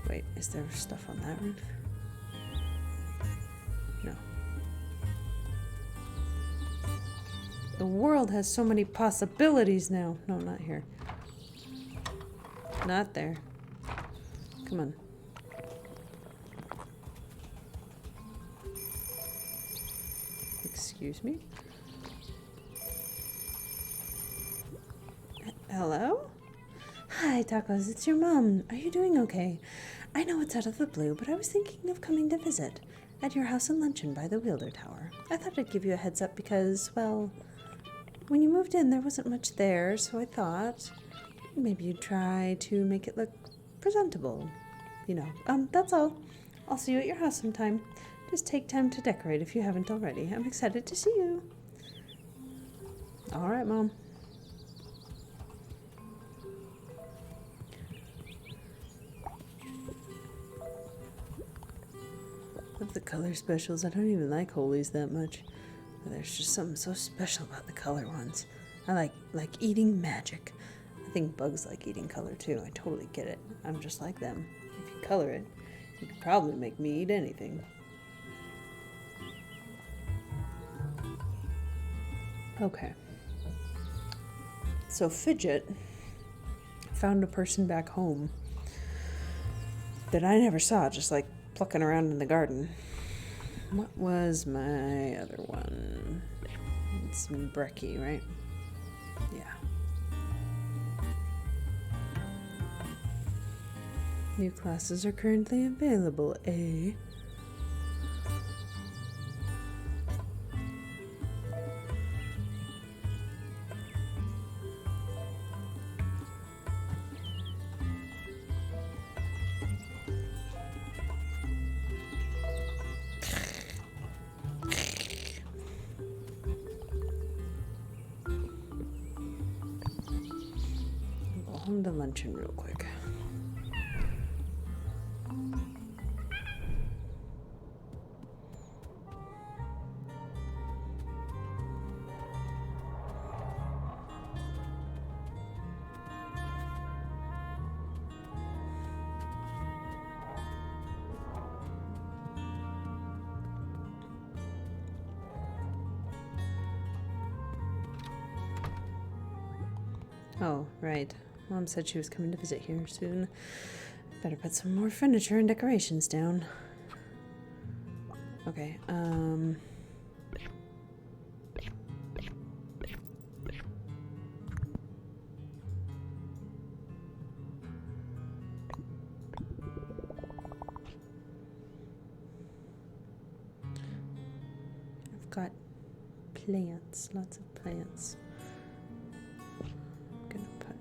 Wait, is there stuff on that roof? No. The world has so many possibilities now. No, not here. Not there. Come on. Excuse me? Hello? Hi, Tacos, it's your mom. Are you doing okay? I know it's out of the blue, but I was thinking of coming to visit at your house and luncheon by the Wielder Tower. I thought I'd give you a heads up because, well, when you moved in, there wasn't much there, so I thought maybe you'd try to make it look presentable. You know, that's all. I'll see you at your house sometime. Just take time to decorate if you haven't already. I'm excited to see you. All right, Mom. Love the color specials. I don't even like holies that much. But there's just something so special about the color ones. I like eating magic. I think bugs like eating color too. I totally get it. I'm just like them. If you color it, you could probably make me eat anything. Okay. So Fidget found a person back home that I never saw, just like plucking around in the garden. What was my other one? It's Brecky, right? Yeah. New classes are currently available, eh? Go home to luncheon real quick. Oh, right. Mom said she was coming to visit here soon. Better put some more furniture and decorations down. Okay, plants. Lots of plants. I'm gonna put...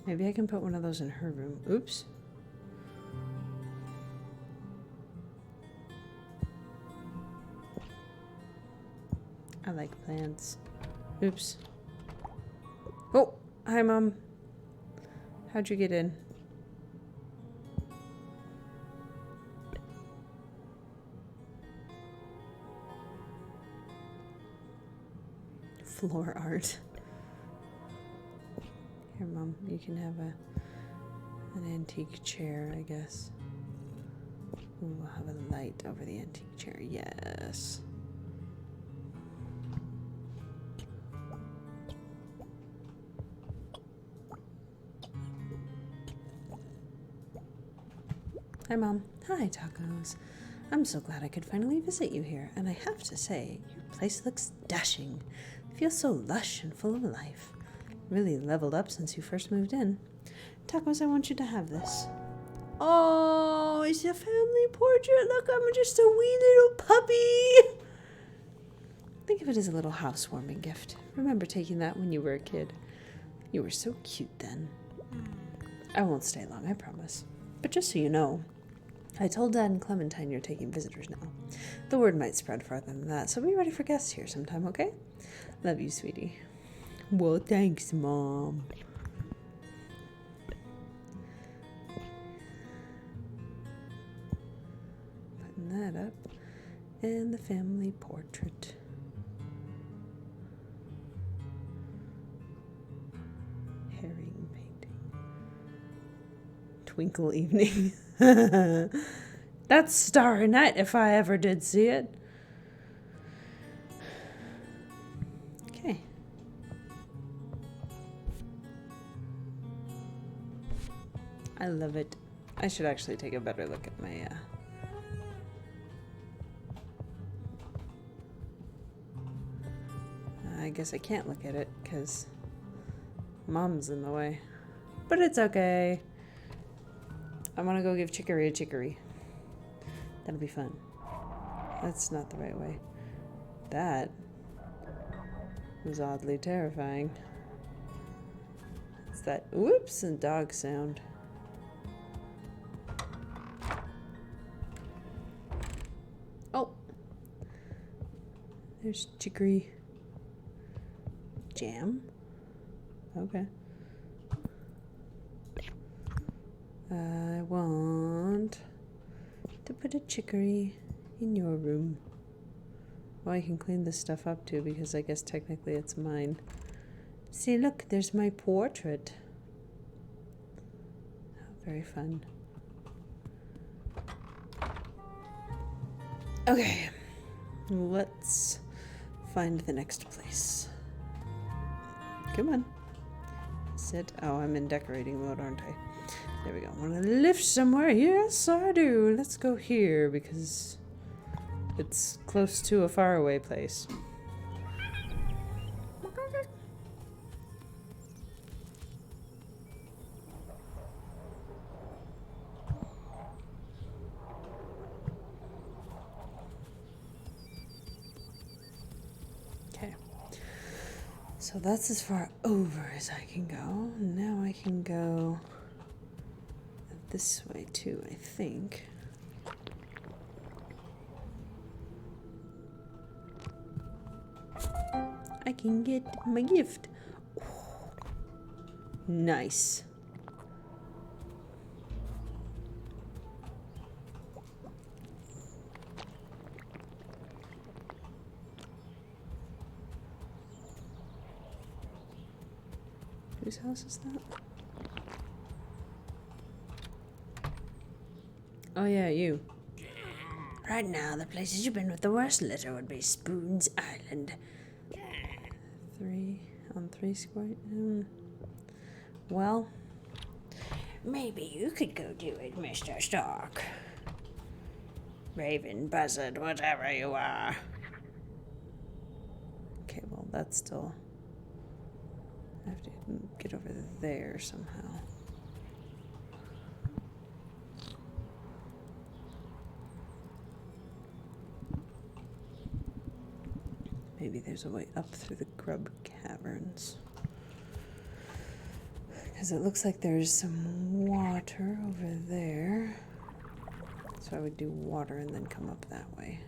Maybe I can put one of those in her room. Oops. I like plants. Oops. Oh, hi, Mom. How'd you get in? Floor art. Here, Mom, you can have an antique chair, I guess. Ooh, we'll have a light over the antique chair. Yes. Hi, Mom. Hi, Tacos. I'm so glad I could finally visit you here, and I have to say, your place looks dashing. It feels so lush and full of life. Really leveled up since you first moved in. Tacos, I want you to have this. Oh, it's a family portrait. Look, I'm just a wee little puppy. Think of it as a little housewarming gift. Remember taking that when you were a kid. You were so cute then. I won't stay long, I promise. But just so you know, I told Dad and Clementine you're taking visitors now. The word might spread farther than that, so be ready for guests here sometime, okay? Love you, sweetie. Well, thanks, Mom. Putting that up. And the family portrait. Herring painting. Twinkle evening. That's Starry Night if I ever did see it. Okay. I love it. I should actually take a better look at my I guess I can't look at it because Mom's in the way. But it's okay. I want to go give Chicory a chicory. That'll be fun. That's not the right way. That was oddly terrifying. It's that whoops and dog sound. Oh. There's chicory. Jam? Okay. I want to put a chicory in your room. Well, I can clean this stuff up too because I guess technically it's mine. See, look, there's my portrait. Oh, very fun. Okay, let's find the next place. Come on. Sit. Oh, I'm in decorating mode, aren't I? There we go. Want to lift somewhere? Yes, I do. Let's go here because it's close to a faraway place. Okay. So that's as far over as I can go. Now I can go this way too, I think. I can get my gift. Oh, nice. Whose house is that? Oh yeah, you. Right now, the places you've been with the worst litter would be Spoon's Island. 3 on 3 square. Well, Maybe you could go do it, Mr. Stark. Raven, buzzard, whatever you are. okay, well, that's still I have to get over there somehow. Maybe there's a way up through the grub caverns. Because it looks like there's some water over there. So I would do water and then come up that way.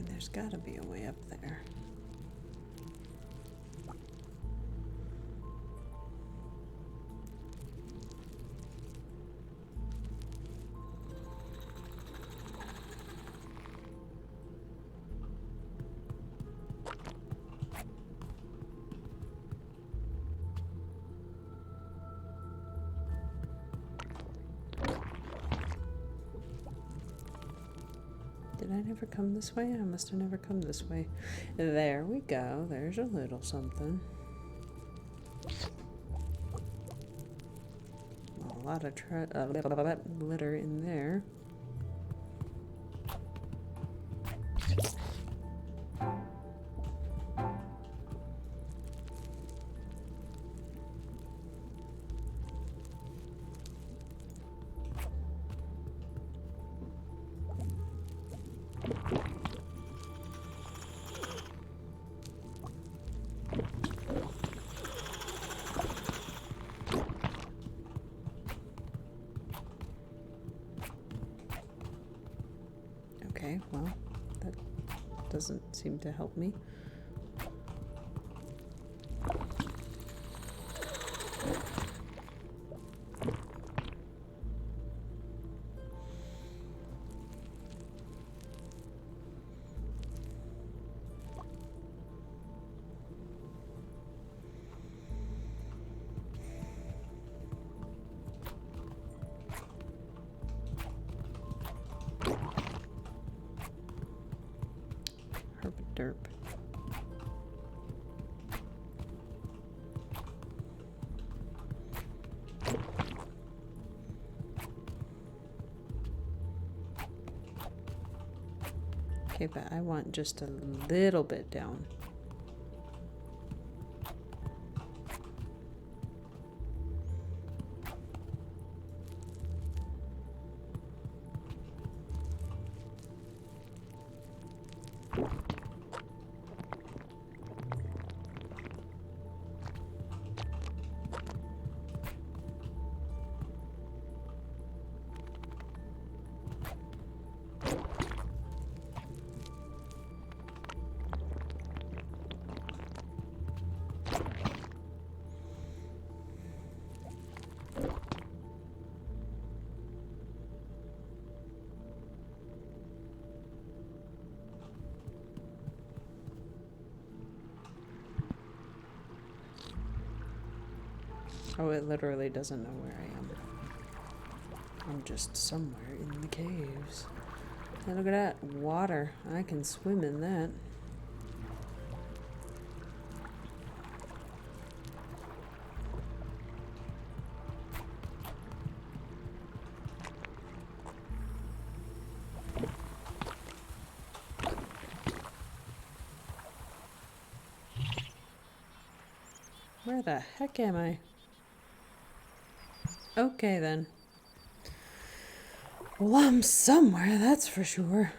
There's got to be a way up there. Did I never come this way? I must have never come this way. There we go. There's a little something. A lot of litter in there. Okay, well, that doesn't seem to help me. Derp. Okay, but I want just a little bit down. Oh, it literally doesn't know where I am. I'm just somewhere in the caves. Hey, look at that. Water. I can swim in that. Where the heck am I? Okay, then. Well, I'm somewhere, that's for sure.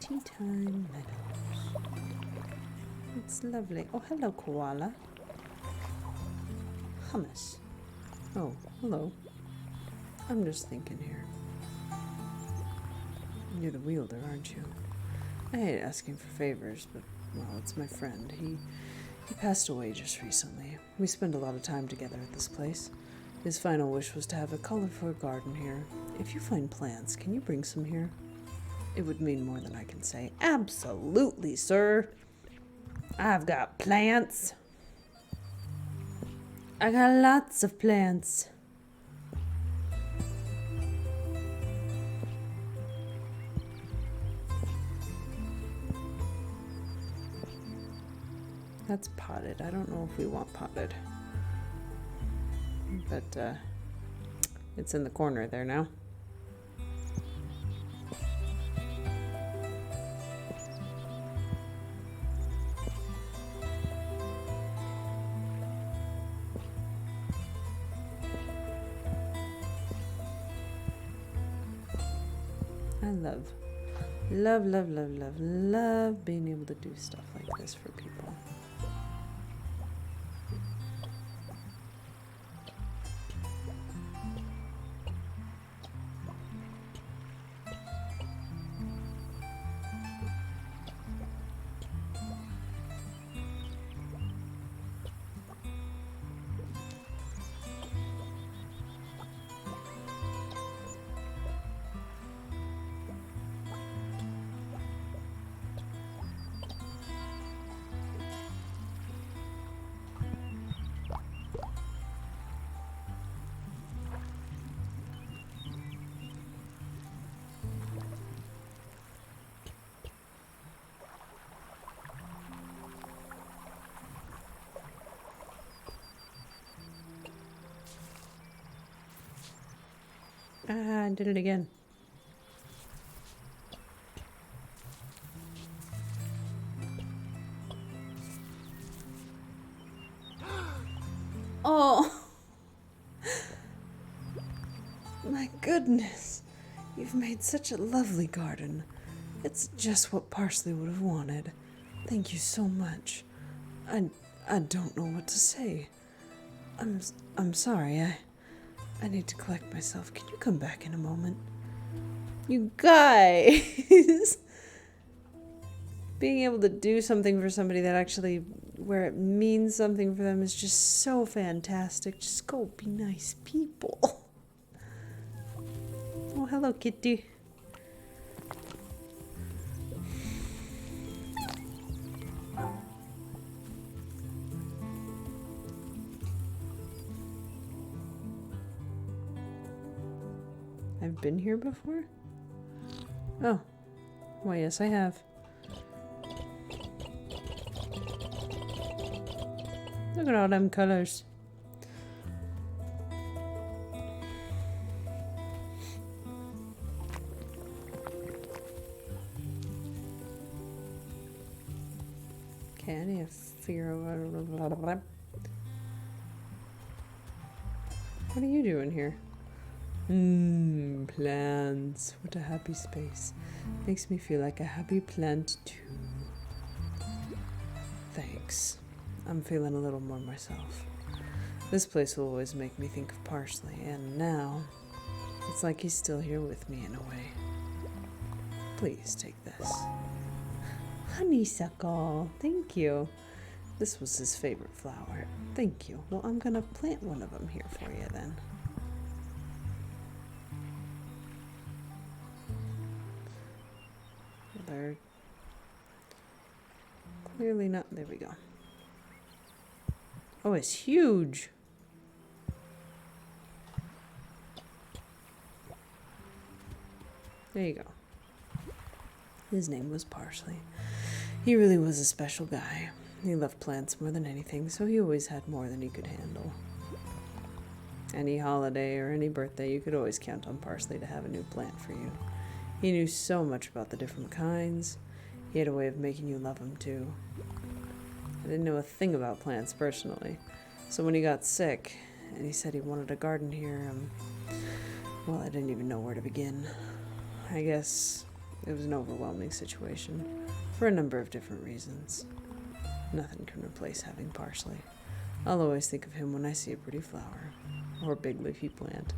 Tea time meadows. It's lovely. Oh, hello, koala. Hummus. Oh, hello. I'm just thinking here. You're the wielder, aren't you? I hate asking for favors, but, well, it's my friend. He passed away just recently. We spend a lot of time together at this place. His final wish was to have a colorful garden here. If you find plants, can you bring some here? It would mean more than I can say. Absolutely, sir. I've got plants. I got lots of plants. That's potted. I don't know if we want potted. But, it's in the corner there now. I love being able to do stuff like this for people. I did it again. Oh, my goodness. You've made such a lovely garden. It's just what Parsley would have wanted. Thank you so much. I don't know what to say. I'm sorry. I need to collect myself. Can you come back in a moment? You guys! Being able to do something for somebody that actually, where it means something for them is just so fantastic. Just go be nice people. Oh, hello, kitty. I've been here before? Oh. Well, yes, I have. Look at all them colors. Okay, I need to figure out what are you doing here? Plants. What a happy space. Makes me feel like a happy plant too. Thanks. I'm feeling a little more myself. This place will always make me think of Parsley, and now it's like he's still here with me in a way. Please take this. Honeysuckle. Thank you. This was his favorite flower. Thank you. Well, I'm gonna plant one of them here for you then. They're clearly not. There we go. Oh, it's huge. There you go. His name was Parsley. He really was a special guy. He loved plants more than anything, so he always had more than he could handle. Any holiday or any birthday, you could always count on Parsley to have a new plant for you. He knew so much about the different kinds. He had a way of making you love them too. I didn't know a thing about plants personally, so when he got sick and he said he wanted a garden here, well, I didn't even know where to begin. I guess It was an overwhelming situation for a number of different reasons. Nothing can replace having parsley. I'll always think of him when I see a pretty flower or a big leafy plant.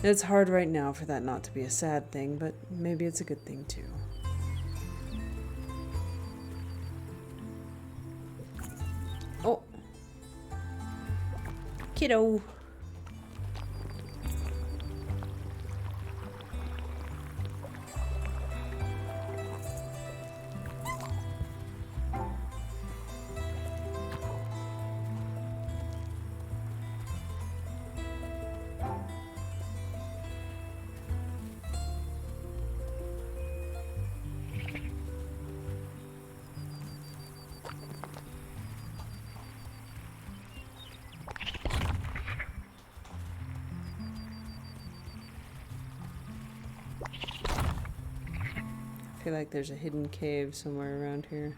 It's hard right now for that not to be a sad thing, but maybe it's a good thing too. Oh! Kiddo! I feel like there's a hidden cave somewhere around here.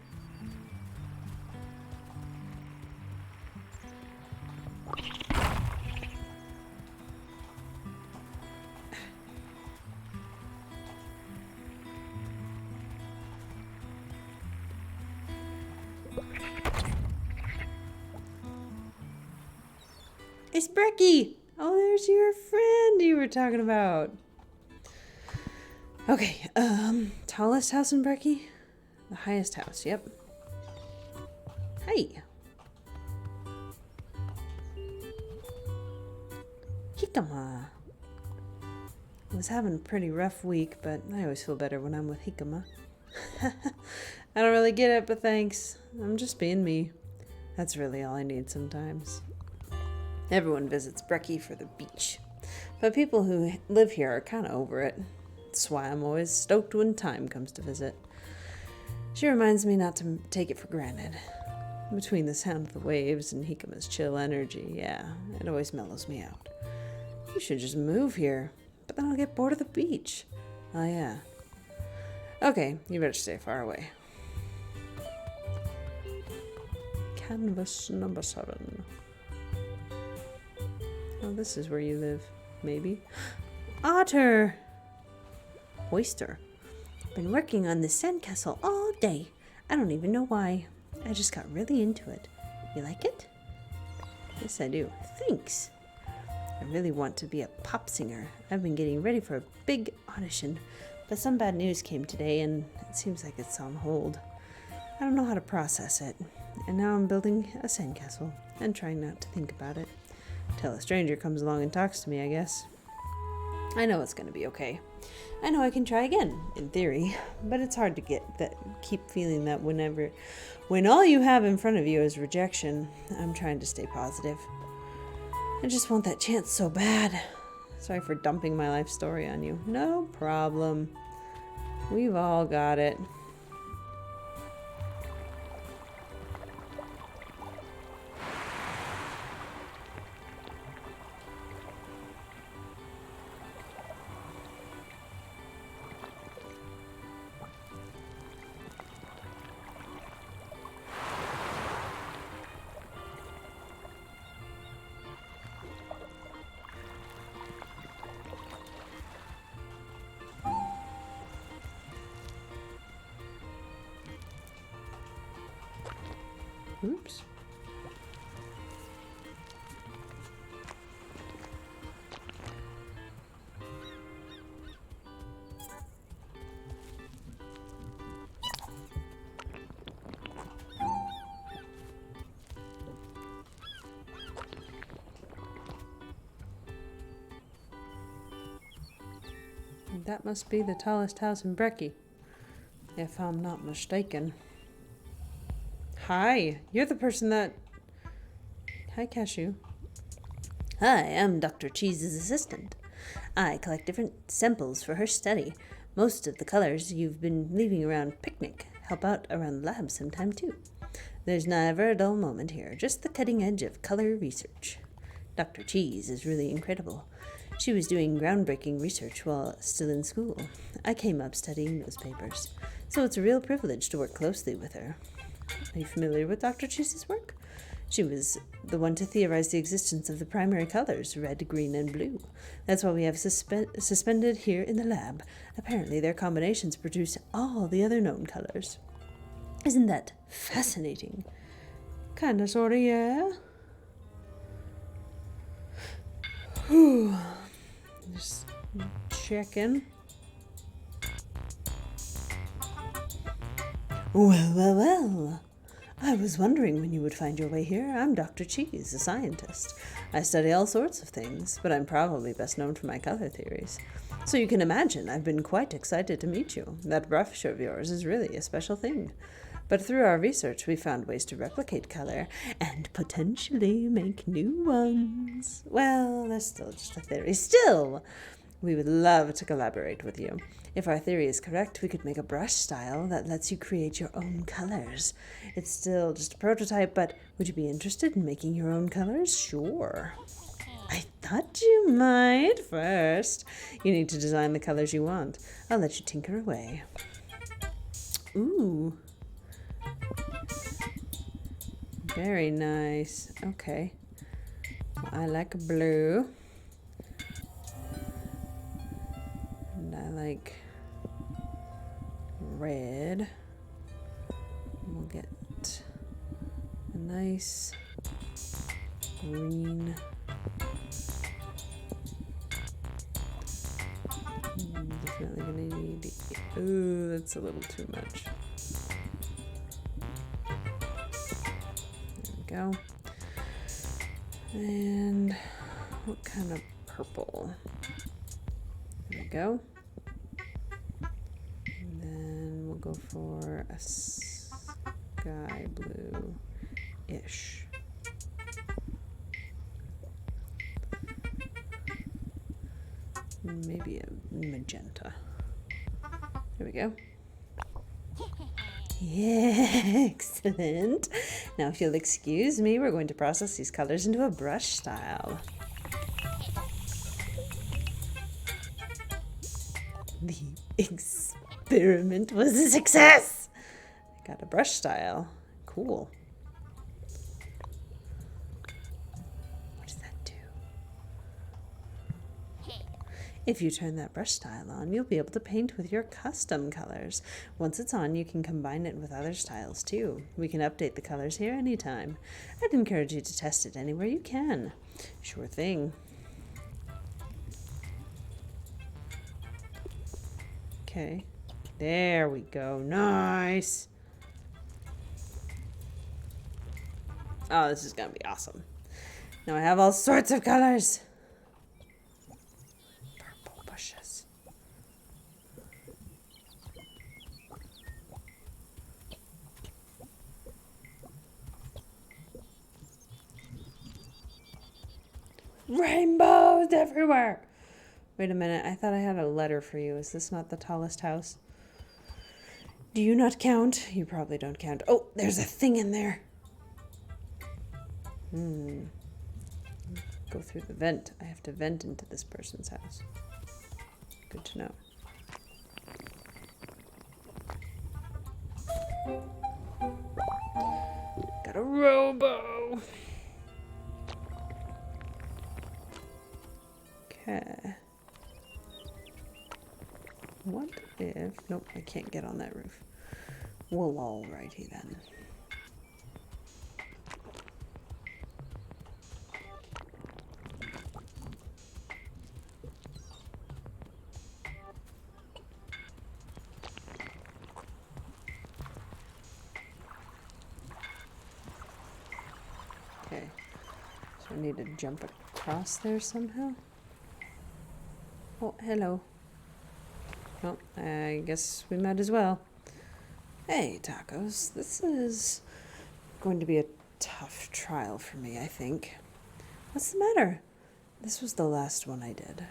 It's Brecky! Oh, there's your friend you were talking about. Okay, tallest house in Brecky? The highest house, yep. Hey! Hikama! I was having a pretty rough week, but I always feel better when I'm with Hikama. I don't really get it, but thanks. I'm just being me. That's really all I need sometimes. Everyone visits Brecky for the beach, but people who live here are kind of over it. That's why I'm always stoked when time comes to visit. She reminds me not to take it for granted. Between the sound of the waves and Hikama's chill energy, yeah, it always mellows me out. You should just move here, but then I'll get bored of the beach. Oh yeah. Okay, you better stay far away. Canvas number 7. Oh, this is where you live, maybe. Otter! Oyster. Been working on this sandcastle all day. I don't even know why. I just got really into it. You like it? Yes, I do. Thanks. I really want to be a pop singer. I've been getting ready for a big audition, but some bad news came today and it seems like it's on hold. I don't know how to process it, and now I'm building a sandcastle and trying not to think about it. Till a stranger comes along and talks to me, I guess. I know it's going to be okay. I know I can try again, in theory, but it's hard to keep feeling that when all you have in front of you is rejection. I'm trying to stay positive. I just want that chance so bad. Sorry for dumping my life story on you. No problem. We've all got it. Oops. That must be the tallest house in Brecky, if I'm not mistaken. Hi, you're the person that... Hi, Cashew. Hi, I'm Dr. Cheese's assistant. I collect different samples for her study. Most of the colors you've been leaving around picnic help out around the lab sometime too. There's never a dull moment here, just the cutting edge of color research. Dr. Cheese is really incredible. She was doing groundbreaking research while still in school. I came up studying those papers, so it's a real privilege to work closely with her. Are you familiar with Dr. Cheese's work? She was the one to theorize the existence of the primary colors, red, green, and blue. That's why we have suspended here in the lab. Apparently, their combinations produce all the other known colors. Isn't that fascinating? Kinda, sorta, yeah. Just checking. Well. I was wondering when you would find your way here. I'm Dr. Cheese, a scientist. I study all sorts of things, but I'm probably best known for my color theories. So you can imagine I've been quite excited to meet you. That brush of yours is really a special thing. But through our research, we found ways to replicate color and potentially make new ones. Well, that's still just a theory. Still, we would love to collaborate with you. If our theory is correct, we could make a brush style that lets you create your own colors. It's still just a prototype, but would you be interested in making your own colors? Sure. I thought you might. First, you need to design the colors you want. I'll let you tinker away. Ooh. Very nice. Okay. I like blue. And I like red. We'll get a nice green. Definitely gonna need. Ooh, that's a little too much. There we go. And what kind of purple? There we go. And then we'll go for a sky blue-ish. Maybe a magenta. There we go. Yeah, excellent. Now, if you'll excuse me, we're going to process these colors into a brush style. The experiment was a success. I got a brush style. Cool. What does that do? If you turn that brush style on, you'll be able to paint with your custom colors. Once it's on, you can combine it with other styles too. We can update the colors here anytime. I'd encourage you to test it anywhere you can. Sure thing. Okay. There we go. Nice. Oh, this is gonna be awesome. Now I have all sorts of colors. Purple bushes. Rainbows everywhere. Wait a minute. I thought I had a letter for you. Is this not the tallest house? Do you not count? You probably don't count. Oh, there's a thing in there. Go through the vent. I have to vent into this person's house. Good to know. Got a robo. Okay. What if... Nope, I can't get on that roof. Well, alrighty then. Okay. So I need to jump across there somehow. Oh, hello. Well, I guess we might as well. Hey, tacos. This is going to be a tough trial for me, I think. What's the matter? This was the last one I did.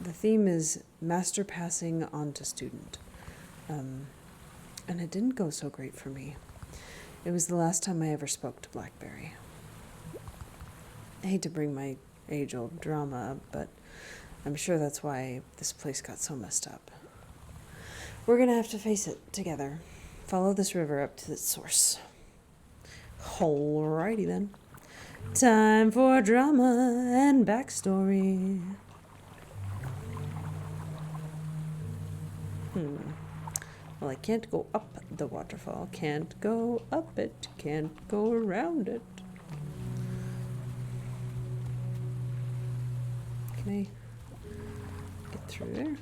The theme is master passing on to student. And it didn't go so great for me. It was the last time I ever spoke to Blackberry. I hate to bring my age-old drama up, but I'm sure that's why this place got so messed up. We're gonna have to face it together. Follow this river up to its source. Alrighty then. Time for drama and backstory. Well, I can't go up the waterfall. Can't go up it. Can't go around it. Can I get through there?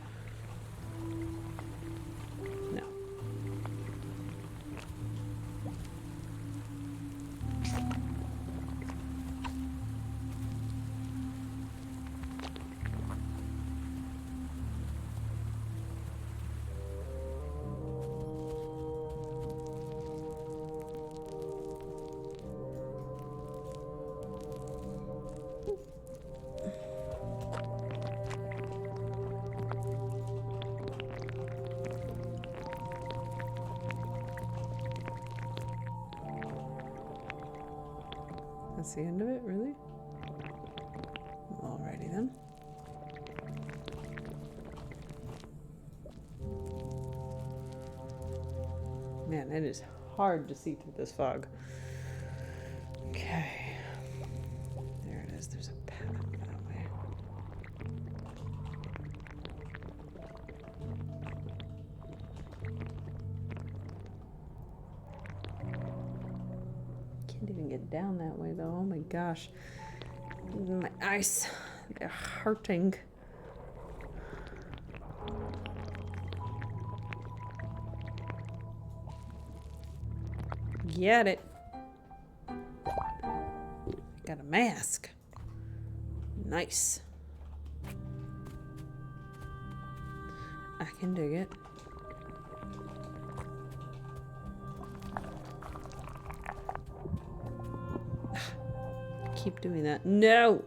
No. That's the end of it, really? Alrighty then. Man, it is hard to see through this fog. Okay. There it is. There's a path that way. Can't even get down that way though. Oh my gosh. My eyes, they're hurting. Get it. Got a mask. Nice. I can dig it. Keep doing that. No!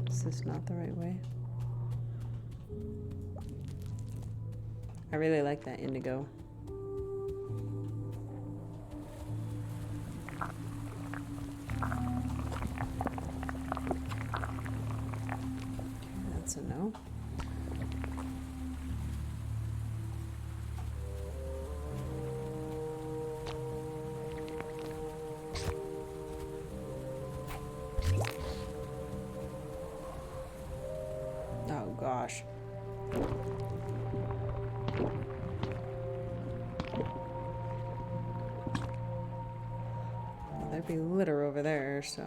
Is this not the right way? I really like that indigo. Okay, that's a no. Oh gosh. Well, there'd be litter over there, so.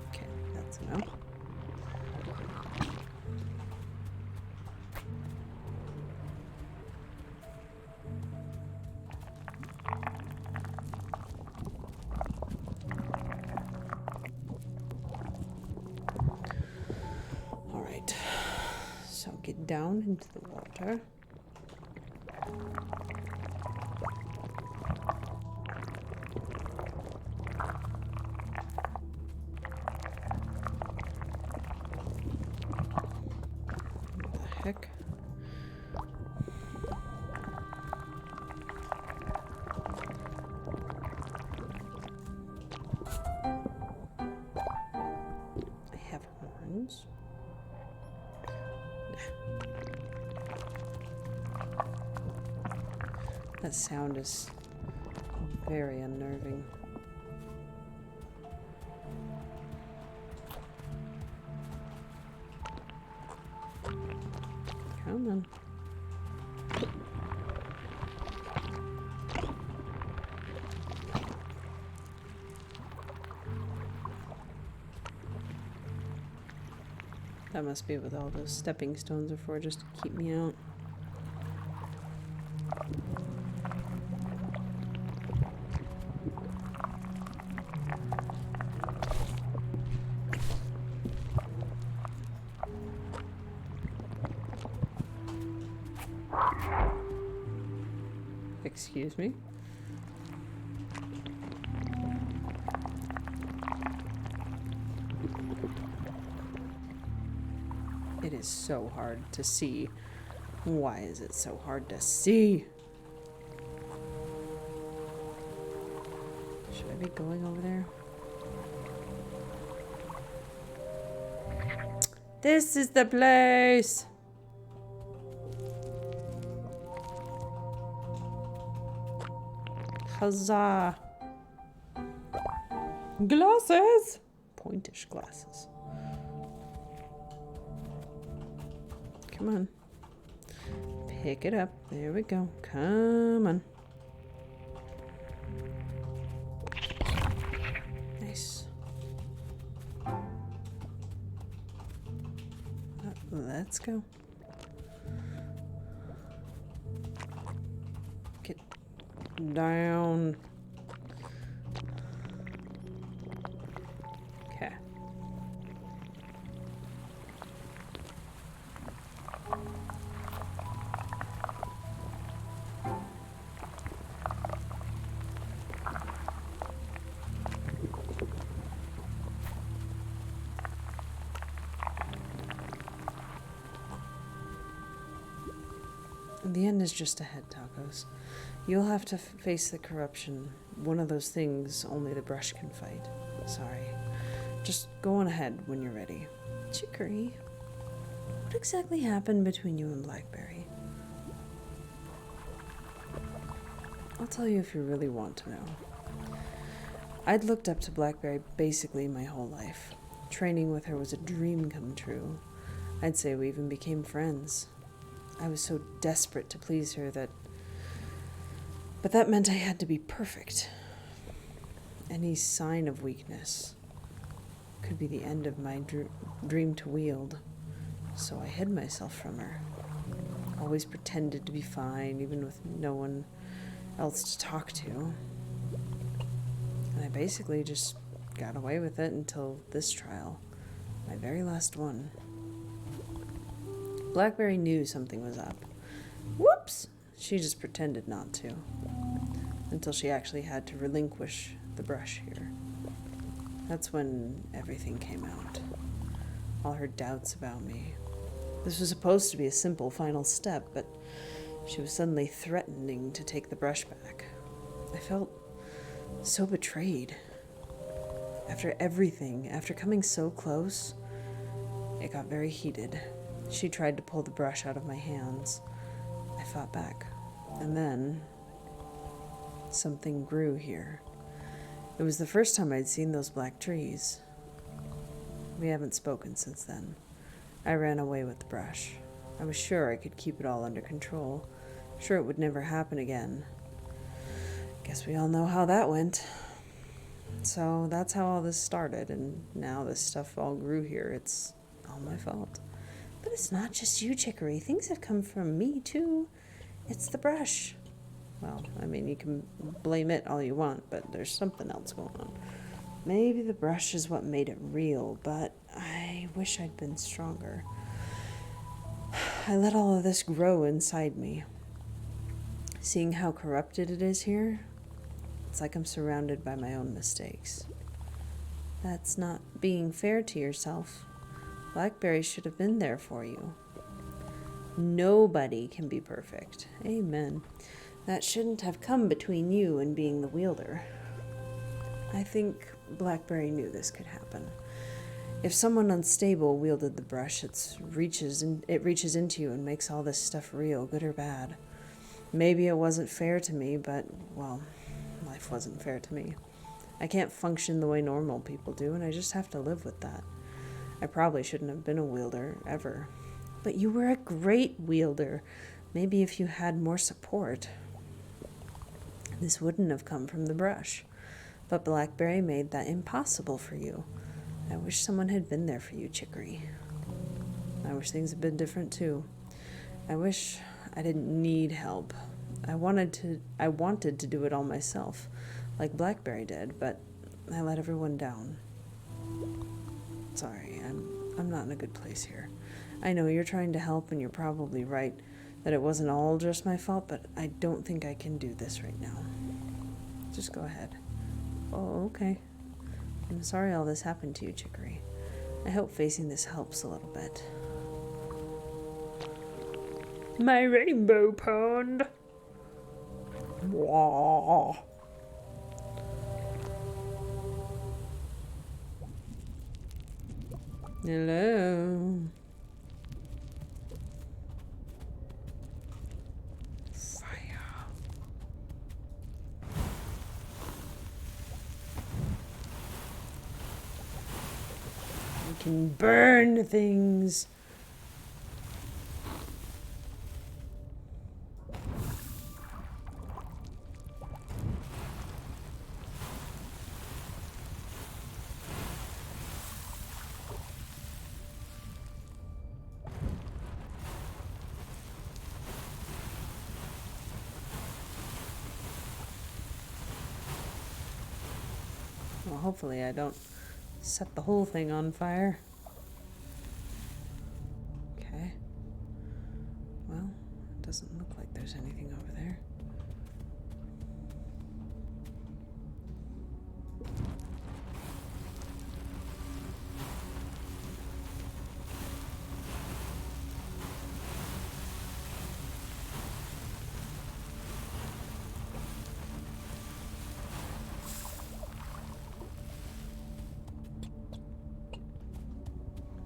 Okay, that's a no. So get down into the water. What the heck? I have horns. That sound is very unnerving. Come on. That must be what all those stepping stones are for, just to keep me out. Excuse me? It is so hard to see. Why is it so hard to see? Should I be going over there? This is the place! Huzzah! Glasses! Pointish glasses. Come on. Pick it up. There we go. Come on. Nice. Let's go. Get down. Okay. The end is just ahead, Tacos. You'll have to face the corruption. One of those things only the brush can fight. Sorry. Just go on ahead when you're ready. Chicory, what exactly happened between you and Blackberry? I'll tell you if you really want to know. I'd looked up to Blackberry basically my whole life. Training with her was a dream come true. I'd say we even became friends. I was so desperate to please her but that meant I had to be perfect. Any sign of weakness could be the end of my dream to wield. So I hid myself from her. Always pretended to be fine, even with no one else to talk to. And I basically just got away with it until this trial, my very last one. Blackberry knew something was up. Whoops! She just pretended not to. Until she actually had to relinquish the brush here. That's when everything came out. All her doubts about me. This was supposed to be a simple final step, but she was suddenly threatening to take the brush back. I felt so betrayed. After everything, after coming so close, it got very heated. She tried to pull the brush out of my hands. I fought back. And then something grew here. It was the first time I'd seen those black trees. We haven't spoken since then. I ran away with the brush. I was sure I could keep it all under control. Sure it would never happen again. Guess we all know how that went. So that's how all this started, and now this stuff all grew here. It's all my fault. But it's not just you, Chicory. Things have come from me, too. It's the brush. Well, I mean, you can blame it all you want, but there's something else going on. Maybe the brush is what made it real, but I wish I'd been stronger. I let all of this grow inside me. Seeing how corrupted it is here, it's like I'm surrounded by my own mistakes. That's not being fair to yourself. Blackberry should have been there for you. Nobody can be perfect. Amen. That shouldn't have come between you and being the wielder. I think Blackberry knew this could happen. If someone unstable wielded the brush, it reaches into you and makes all this stuff real, good or bad. Maybe it wasn't fair to me, but, well, life wasn't fair to me. I can't function the way normal people do, and I just have to live with that. I probably shouldn't have been a wielder, ever. But you were a great wielder. Maybe if you had more support. This wouldn't have come from the brush. But Blackberry made that impossible for you. I wish someone had been there for you, Chicory. I wish things had been different too. I wish I didn't need help. I wanted to do it all myself, like Blackberry did, but I let everyone down. Sorry, I'm not in a good place here. I know you're trying to help and you're probably right that it wasn't all just my fault, but I don't think I can do this right now. Just go ahead. Oh, okay. I'm sorry all this happened to you, Chicory. I hope facing this helps a little bit. My rainbow pond. Wah. Hello. Fire. You can burn things. Well, hopefully I don't set the whole thing on fire. Okay. Well, it doesn't look like there's anything over there.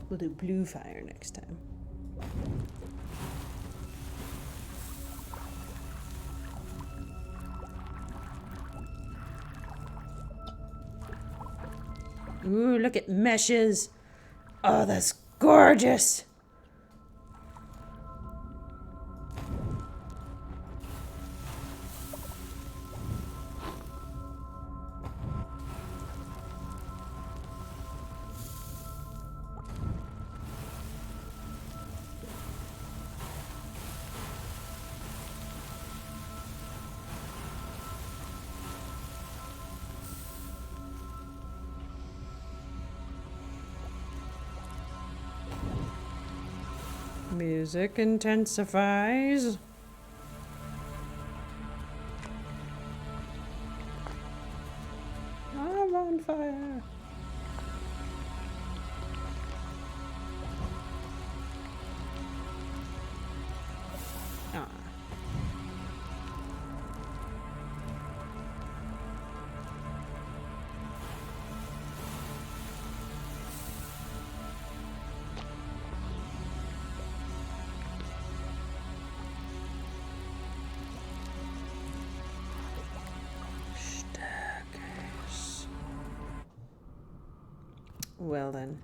We'll do blue fire next time. Ooh, look at meshes. Oh, that's gorgeous. Music intensifies. I'm on fire. Ah. Well then.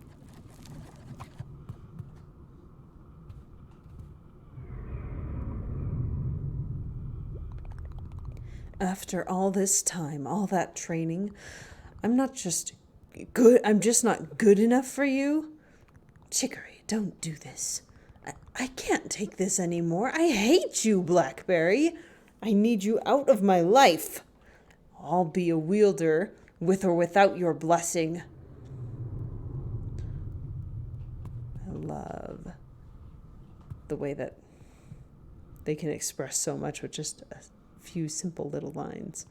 After all this time, all that training, I'm just not good enough for you? Chicory, don't do this. I can't take this anymore. I hate you, Blackberry. I need you out of my life. I'll be a wielder with or without your blessing. I love the way that they can express so much with just a few simple little lines.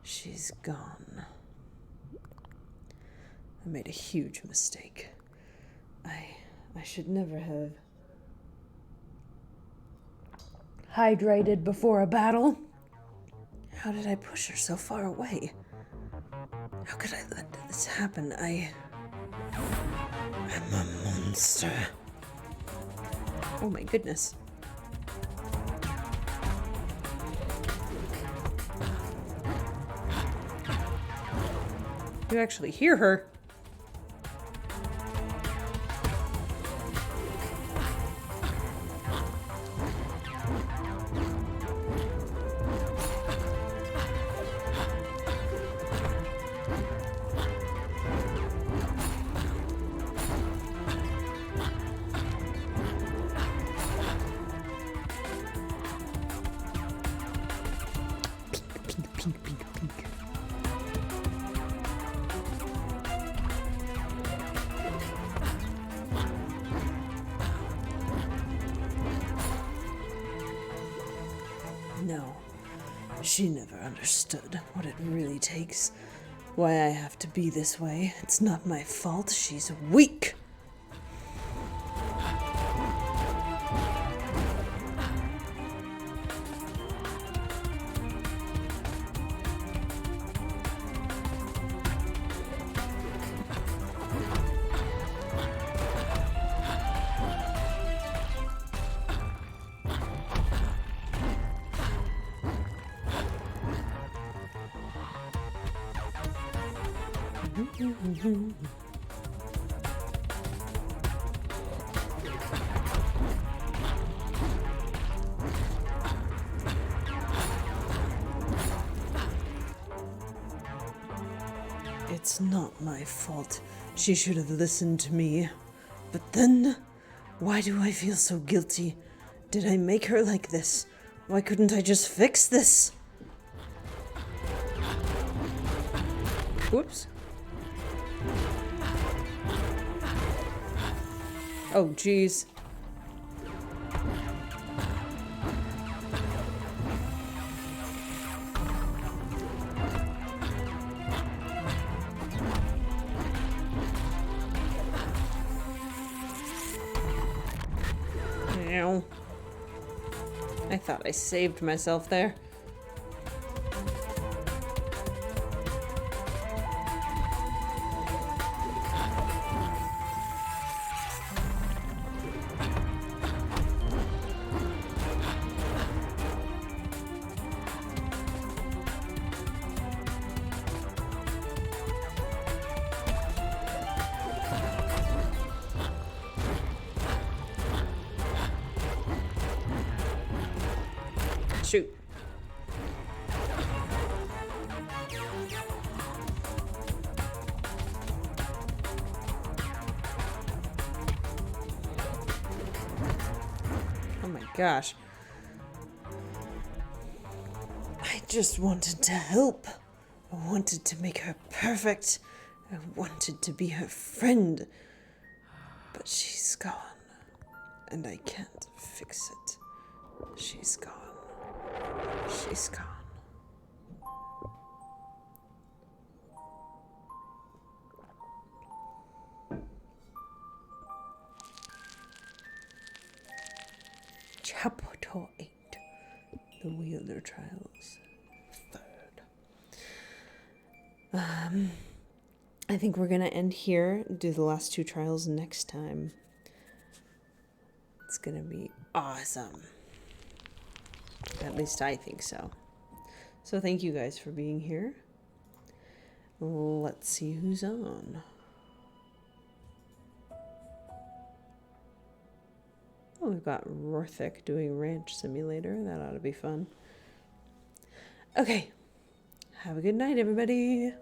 She's gone. I made a huge mistake. I should never have hydrated before a battle. How did I push her so far away? How could I let this happen? I'm a monster. Oh my goodness. You actually hear her. She never understood what it really takes. Why I have to be this way. It's not my fault. She's weak. It's not my fault. She should have listened to me. But then, why do I feel so guilty? Did I make her like this? Why couldn't I just fix this? Whoops. Oh, jeez. Ow. I thought I saved myself there. Shoot. Oh my gosh. I just wanted to help. I wanted to make her perfect. I wanted to be her friend. But she's gone. And I can't fix it. She's gone. She's gone. Chapter 8. The Wheeler Trials. 3rd. I think we're gonna end here. Do the last 2 trials next time. It's gonna be awesome. At least I think so. So thank you guys for being here. Let's see who's on. Oh, we've got Rorthik doing Ranch Simulator. That ought to be fun. Okay. Have a good night, everybody.